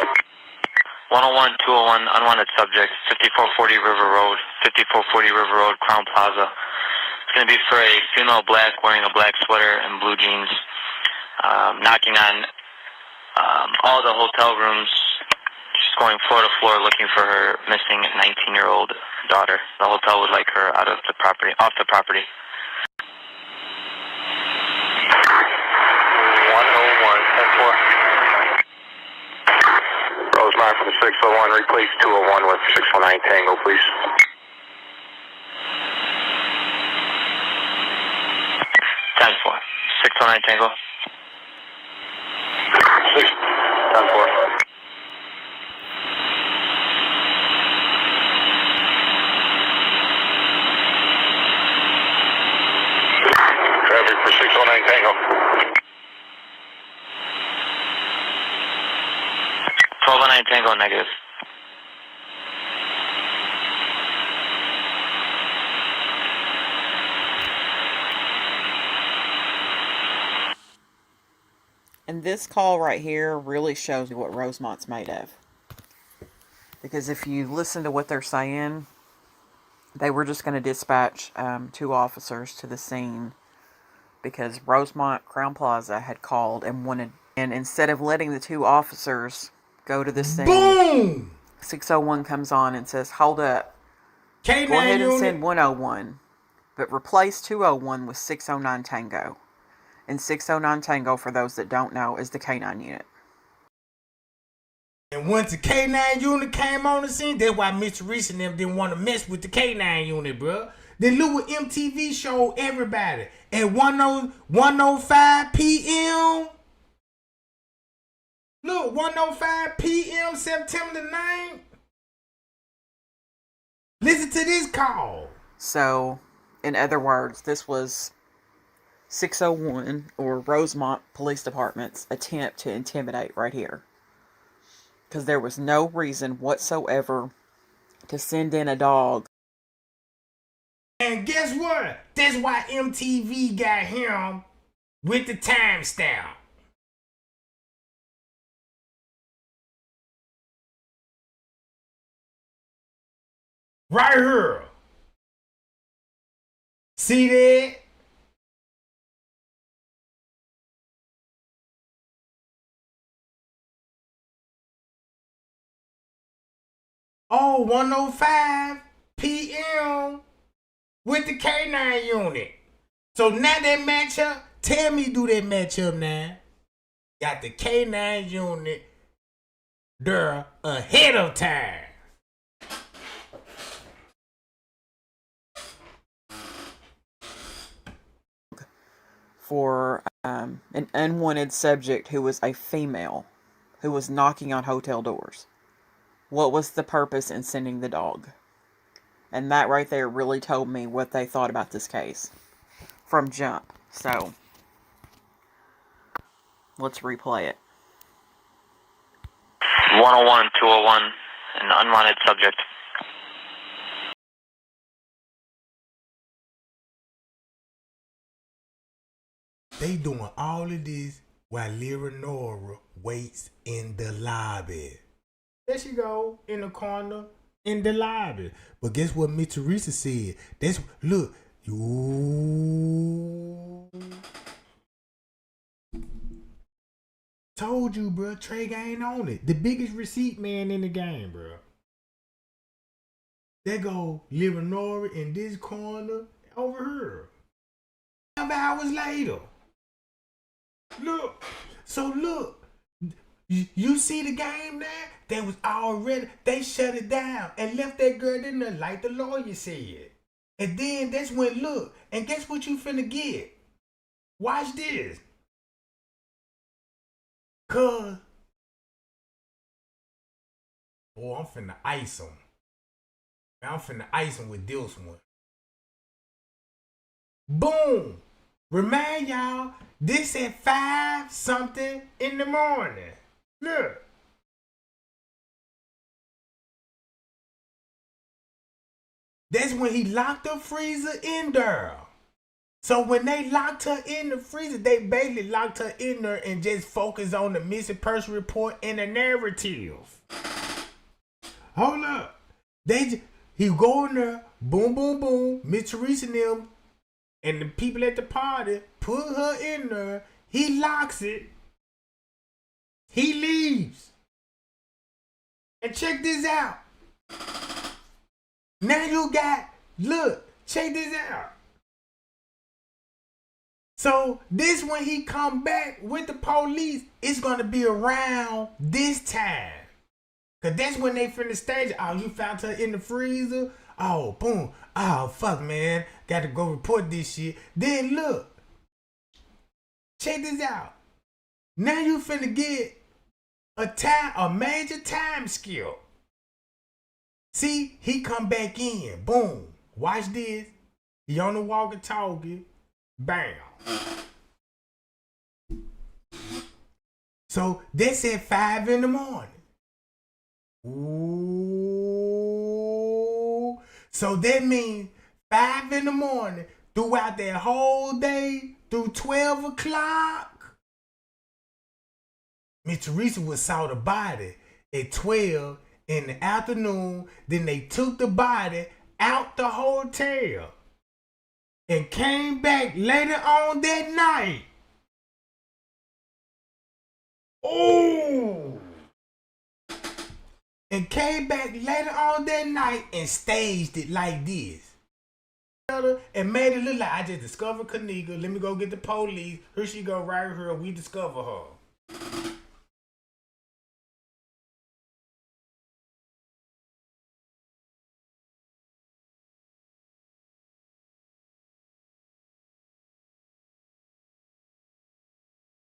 101, 201, unwanted subject, 5440 River Road, 5440 River Road, Crown Plaza. It's going to be for a female black wearing a black sweater and blue jeans, knocking on all the hotel rooms. She's going floor to floor looking for her missing 19-year-old daughter. The hotel would like her out of the property, off the property. 101, 10-4. Rosemont from 601, replace 201 with 619 Tango, please. 10-4, 609 Tango. 6, 10-4. Traffic for 609 Tango. 1209 Tango, negative. And this call right here really shows you what Rosemont's made of. Because if you listen to what they're saying, they were just going to dispatch 2 officers to the scene because Rosemont Crown Plaza had called and wanted, and instead of letting the 2 officers go to the scene, boom, 601 comes on and says, hold up, K9 go ahead and unit. send 101, but replace 201 with 609 Tango. And 609 Tango, for those that don't know, is the K9 unit. And once the K9 unit came on the scene, that's why Mr. Reese and them didn't want to mess with the K9 unit, bro. Then look what MTV showed everybody at 1:05 p.m. Look, 1:05 p.m. September the 9th. Listen to this call. So, in other words, this was 601 or Rosemont Police Department's attempt to intimidate right here. Because there was no reason whatsoever to send in a dog. And guess what? That's why MTV got him with the timestamp. Right here. See that? Oh, 1:05 p.m. with the K9 unit. So now that matchup, tell me do that matchup now. Got the K9 unit there ahead of time. For an unwanted subject who was a female, who was knocking on hotel doors. What was the purpose in sending the dog? And that right there really told me what they thought about this case from jump. So, let's replay it. 101, 201, an unwanted subject. They doing all of this while Lyra Nora waits in the lobby. There she go in the corner in the lobby. But guess what Miss Teresa said? That's look, you told you, bro. Trey ain't on it. The biggest receipt man in the game, bro. There go Livernory in this corner over here. 5 hours later. Look. So look. You see the game there? They was already, they shut it down and left that girl in there like the lawyer said. And then that's when, look, and guess what you finna get? Watch this. Cause, oh, I'm finna ice him. I'm finna ice him with this one. Boom. Remind y'all, this at 5 something in the morning. Look. That's when he locked the freezer in there. So when they locked her in the freezer, they basically locked her in there and just focused on the missing person report and the narrative. Hold up. He go in there, boom, boom, boom, Miss Teresa and them, and the people at the party put her in there. He locks it. He leaves. And check this out. Now you got, look, check this out. So this when he come back with the police, it's gonna be around this time. Cause that's when they finna stage. Oh, you found her in the freezer? Oh, boom. Oh, fuck, man. Gotta go report this shit. Then look. Check this out. Now you finna get a major time skip. See, he come back in. Boom. Watch this. He on the walkie-talkie. Bam. So that's at 5 in the morning. Ooh. So that means 5 in the morning throughout that whole day through 12 o'clock. Miss Teresa was saw the body at 12 in the afternoon. Then they took the body out the hotel and came back later on that night. Oh! And came back later on that night and staged it like this. And made it look like I just discovered Kenneka. Let me go get the police. Here she go right here. We discover her.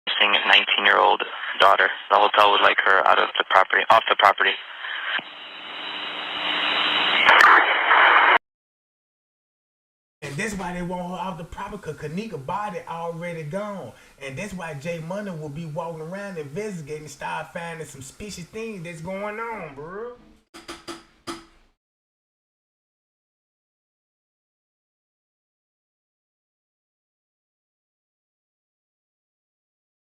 Missing 19-year-old daughter. The hotel would like her out of the property, off the property. And that's why they want her off the property, because Kenneka's body already gone. And that's why Jay Money will be walking around investigating and start finding some suspicious things that's going on, bro.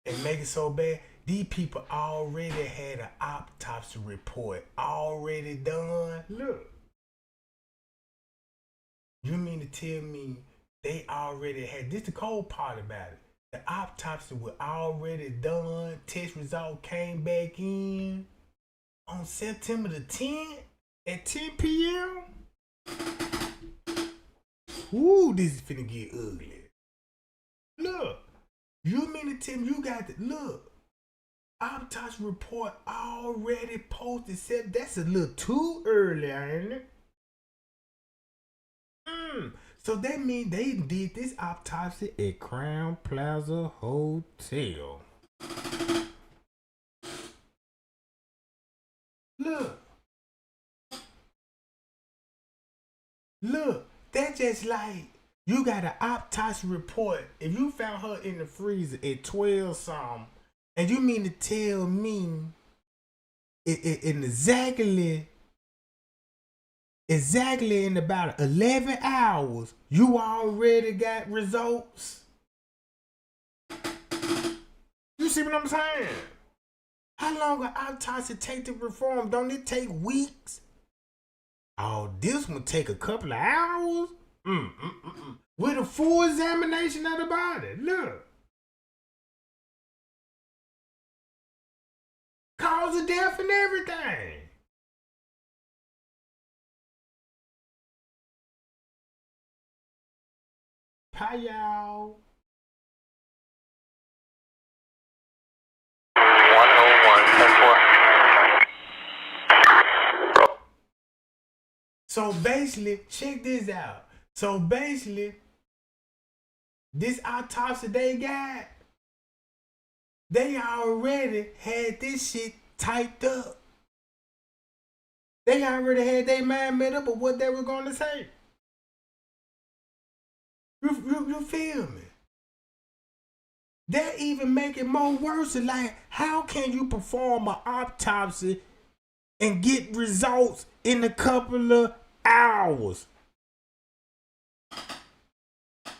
And make it so bad, these people already had an autopsy report already done. Look. You mean to tell me they already had, this the cold part about it. The autopsy was already done, test result came back in on September the 10th at 10 p.m.? Ooh, this is finna get ugly. Look, you mean to tell me you got the, look, autopsy report already posted, said that's a little too early, ain't it? So that means they did this autopsy at Crown Plaza Hotel. Look. Look, that's just like you got an autopsy report. If you found her in the freezer at 12 something, and you mean to tell me in exactly in about 11 hours, you already got results? You see what I'm saying? How long an autopsy take to perform? Don't it take weeks? Oh, this one take a couple of hours? With a full examination of the body. Look. Cause of death and everything. Hi, y'all. 101, 10-4. So basically, check this out. So basically, this autopsy they got, they already had this shit typed up. They already had their mind made up of what they were going to say. You feel me? That even make it more worse. Like, how can you perform an autopsy and get results in a couple of hours?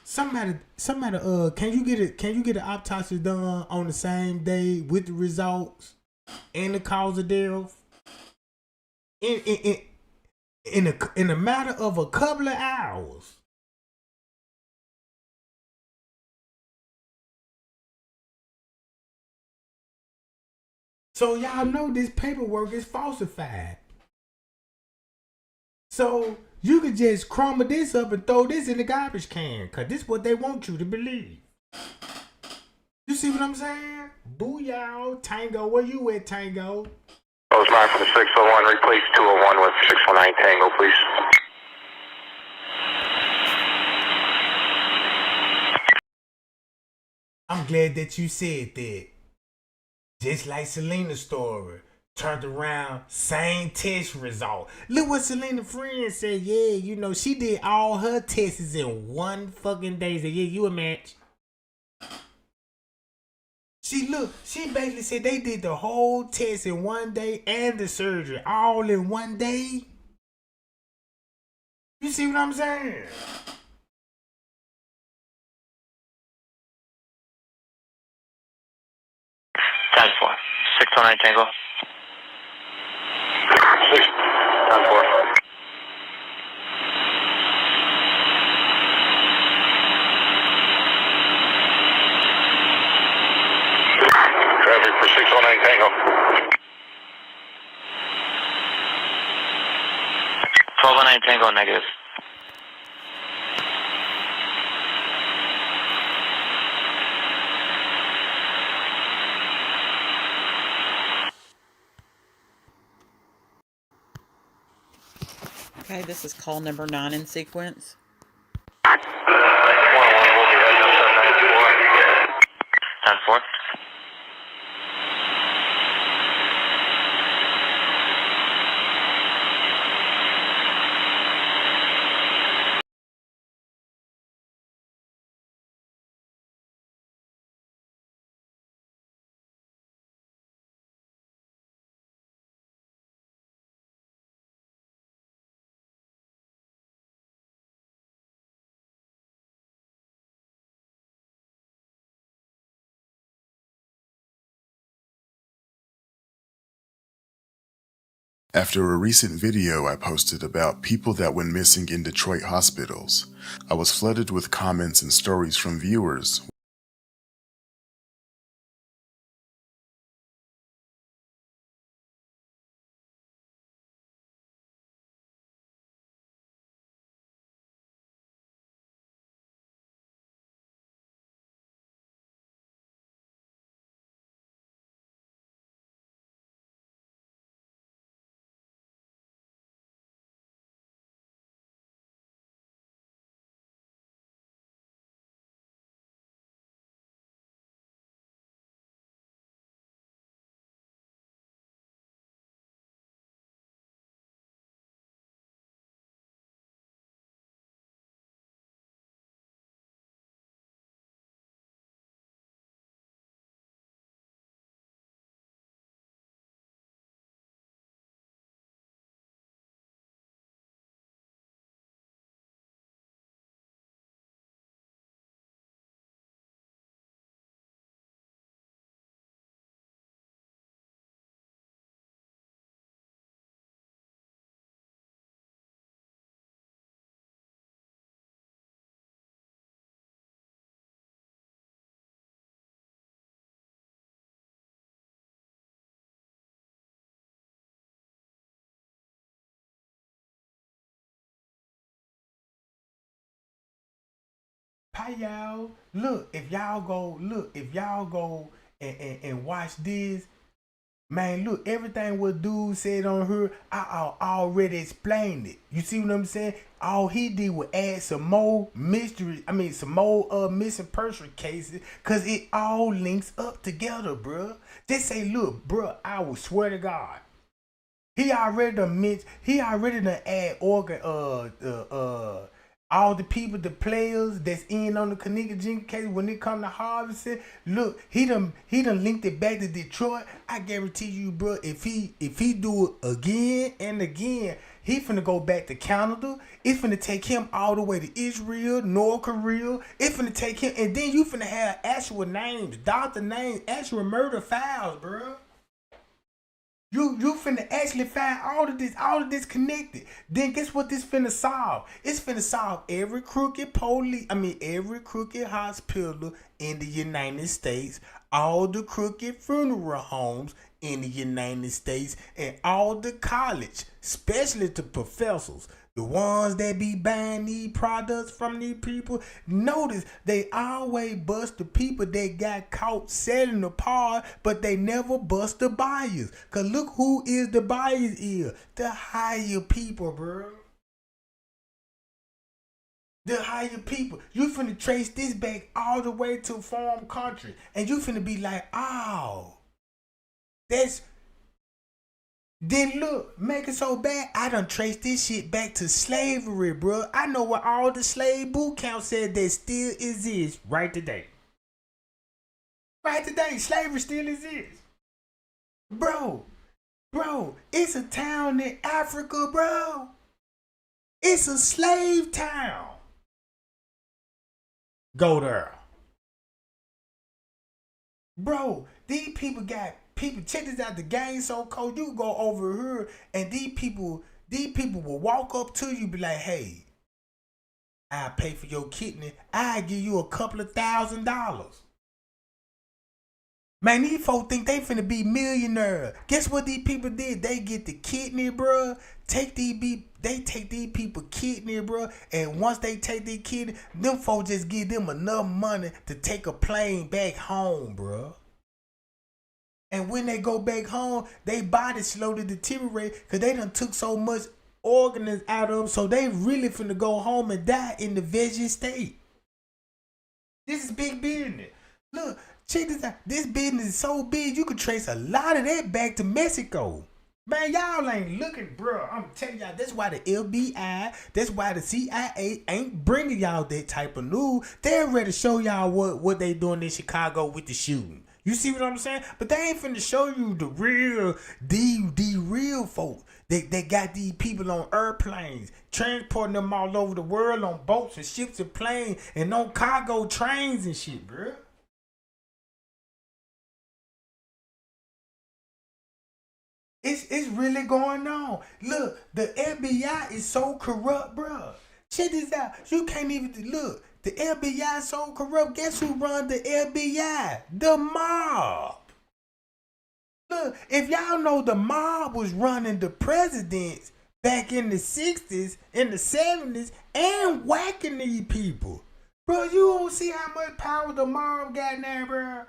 Somebody, can you get an autopsy done on the same day with the results and the cause of death? In a matter of a couple of hours. So y'all know this paperwork is falsified. So you could just crumble this up and throw this in the garbage can, cause this is what they want you to believe. You see what I'm saying? Booyah, Tango, where you at, Tango? Rose 9 for the 601, replace 201 with 619 Tango, please. I'm glad that you said that. Just like Selena's story. Turned around, same test result. Look what Selena's friend said. Yeah, you know, she did all her tests in one fucking day. Said, yeah, you a match. She basically said they did the whole test in one day and the surgery all in one day. You see what I'm saying? Time 4. 609 Tango. 6. Time 4. Traffic for 609 Tango. 1209 Tango negative. Okay, this is call number 9 in sequence. 10-4. After a recent video I posted about people that went missing in Detroit hospitals, I was flooded with comments and stories from viewers Pay y'all. Look, if y'all go and watch this, man, look, everything what dude said on her, I already explained it. You see what I'm saying? All he did was add some more some more missing person cases, cause it all links up together, bruh. Just say, look, bruh, I will swear to God. He already done add all the people, the players that's in on the Kenneka Jenkins case when it come to harvesting. Look, he done linked it back to Detroit. I guarantee you, bro, if he do it again and again, he finna go back to Canada. It's finna take him all the way to Israel, North Korea. It's finna take him, and then you finna have actual names, doctor names, actual murder files, bro. You finna actually find all of this connected. Then guess what this finna solve? It's finna solve every crooked every crooked hospital in the United States, all the crooked funeral homes in the United States, and all the college, especially the professors, the ones that be buying these products from these people. Notice they always bust the people that got caught selling the part, but they never bust the buyers. Cause look who is the buyers is. The higher people, bro. The higher people. You finna trace this back all the way to farm country. And you finna be like, oh, that's... Then look, make it so bad, I done traced this shit back to slavery, bro. I know what all the slave boot camps said that still exists right today. Right today, slavery still exists. Bro, it's a town in Africa, bro. It's a slave town. Go there. Bro, these people got... People, check this out. The game so cold. You go over here, and these people will walk up to you, be like, "Hey, I'll pay for your kidney. I'll give you a couple of $1,000." Man, these folks think they finna be millionaire. Guess what these people did? They get the kidney, bruh. They take these people kidney, bruh. And once they take their kidney, them folks just give them enough money to take a plane back home, bruh. And when they go back home, they body slowly deteriorate because they done took so much organs out of them, so they really finna go home and die in the veggie state. This is big business. Look, check this out. This business is so big, you can trace a lot of that back to Mexico. Man, y'all ain't looking, bro. I'm telling y'all, that's why the FBI, that's why the CIA ain't bringing y'all that type of news. They're ready to show y'all what they doing in Chicago with the shooting. You see what I'm saying? But they ain't finna show you the real folk. They got these people on airplanes, transporting them all over the world on boats and ships and planes and on cargo trains and shit, bro. It's really going on. Look, the FBI is so corrupt, bro. Check this out. You can't even look. The FBI is so corrupt. Guess who run the FBI? The mob. Look, if y'all know the mob was running the presidents back in the 60s, in the 70s, and whacking these people. Bro, you don't see how much power the mob got now, bro.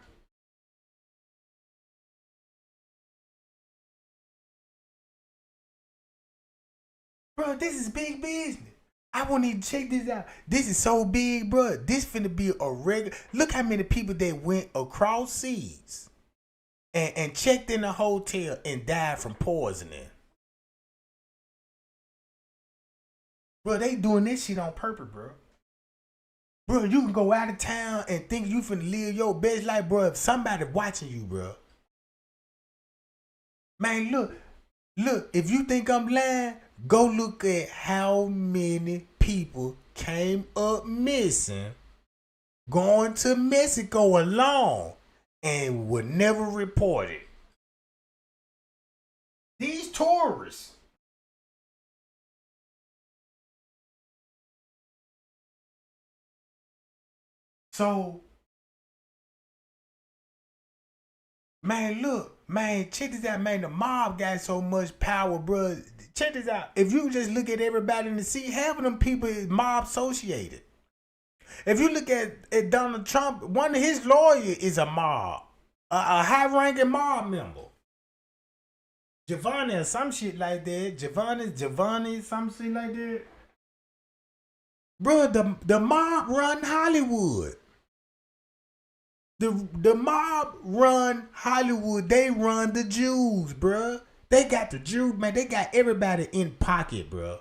Bro, this is big business. I want you to check this out. This is so big, bro. This finna be a regular. Look how many people that went across seas and checked in a hotel and died from poisoning. Bro, they doing this shit on purpose, bro. Bro, you can go out of town and think you finna live your best life, bro, if somebody watching you, bro. Man, look, if you think I'm lying, go look at how many people came up missing going to Mexico alone and were never reported. These tourists. So, man, look, man, check this out, man. The mob got so much power, bro. Check this out. If you just look at everybody in the sea, half of them people is mob associated. If you look at Donald Trump, one of his lawyers is a mob, a high-ranking mob member. Giovanni or some shit like that. Giovanni, some shit like that. Bro, the mob run Hollywood. The mob run Hollywood. They run the Jews, bro. They got the Jews, man. They got everybody in pocket, bro.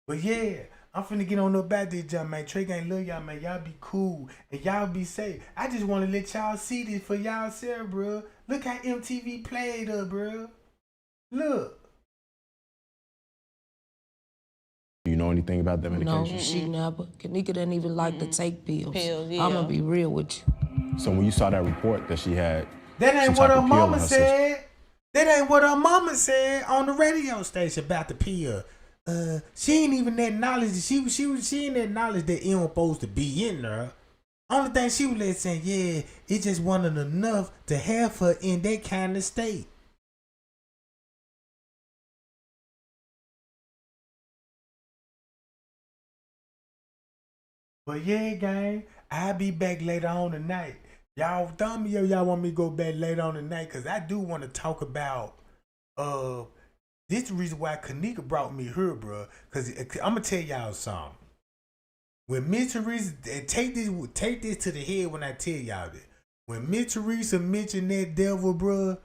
But yeah, I'm finna get on up about this jump, man. Trey Gang love y'all, man. Y'all be cool and y'all be safe. I just want to let y'all see this for y'all self, bro. Look how MTV played her, bro. Look. You know anything about that medication? No, she never. Kenneka didn't even like to take pills. Yeah. I'm gonna be real with you. So when you saw that report that she had, That ain't some what type her of pill in mama her system. said. That ain't what her mama said on the radio station about the pill. She ain't even acknowledged. She ain't acknowledged that it was supposed to be in there. Only thing she was like saying, yeah, it just wasn't enough to have her in that kind of state. But yeah, gang, I'll be back later on tonight. Y'all tell me if y'all want me to go back later on tonight, cause I do want to talk about this is the reason why Kenneka brought me here, bro. Cause I'm gonna tell y'all something. When Miss Teresa, take this to the head when I tell y'all this. When Miss Teresa mentioned that devil, bro,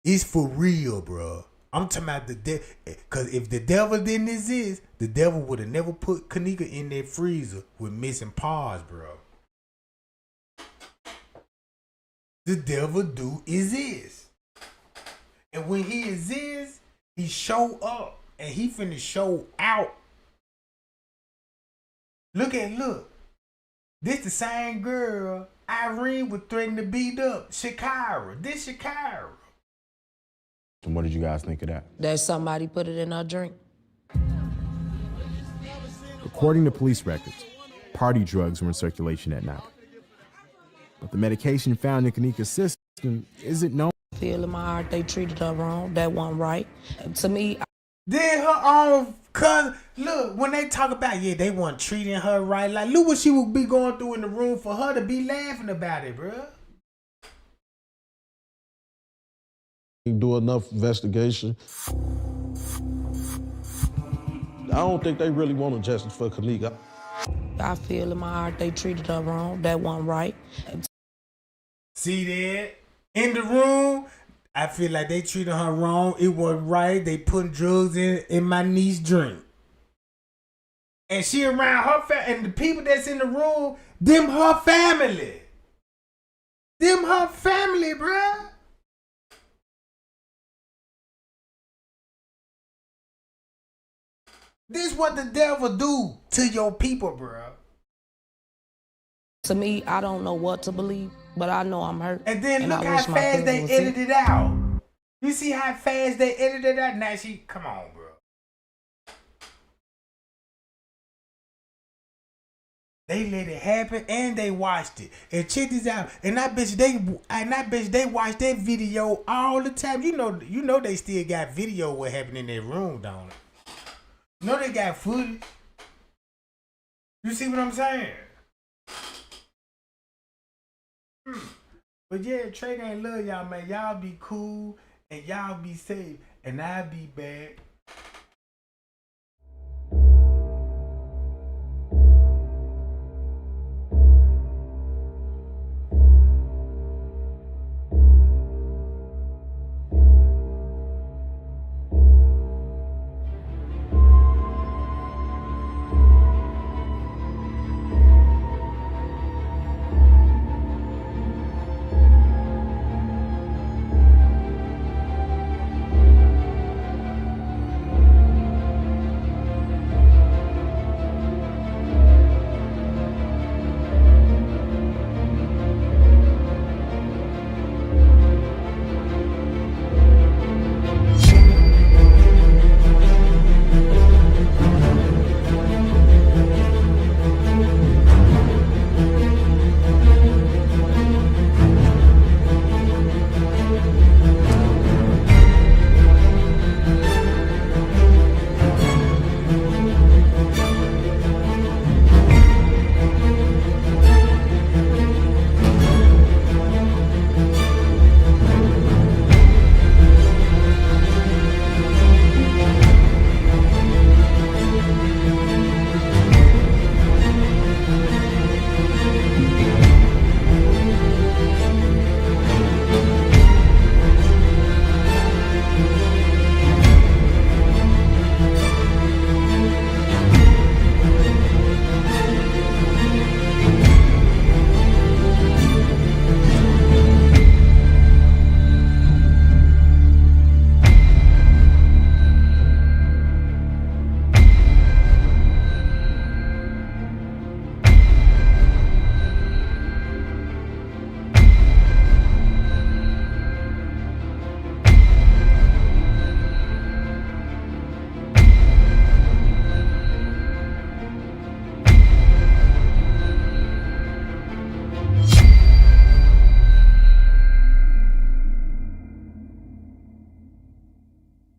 it's for real, bro. I'm talking about the devil. Cause if the devil didn't exist, the devil would have never put Kenneka in that freezer with missing paws, bro. The devil do exist. And when he exists, he show up and he finna show out. Look. This the same girl Irene was threatening to beat up. Shakira. This Shakira. And what did you guys think of that? That somebody put it in her drink. According to police records, party drugs were in circulation that night. But the medication found in Kenneka's system isn't known. I feel in my heart they treated her wrong. That wasn't right. To me, Then her own cousin. Look, when they talk about, yeah, they weren't treating her right. Like, look what she would be going through in the room for her to be laughing about it, bro. Do enough investigation. I don't think they really want justice for Kenneka. I feel in my heart they treated her wrong. That wasn't right. See that? In the room, I feel like they treated her wrong. It wasn't right. They put drugs in my niece's drink. And she around her family. And the people that's in the room, them her family. Them her family, bruh. This what the devil do to your people, bruh. To me, I don't know what to believe, but I know I'm hurt. And then look I how wish my fast cousin they was edited here. it out. You see how fast they edited it out? Now come on, bro. They let it happen and they watched it. And check this out. And I bet they watch that video all the time. You know they still got video of what happened in their room, don't it? You know they got footage. You see what I'm saying? But yeah, Trey Gang love y'all, man. Y'all be cool and y'all be safe. And I'll be back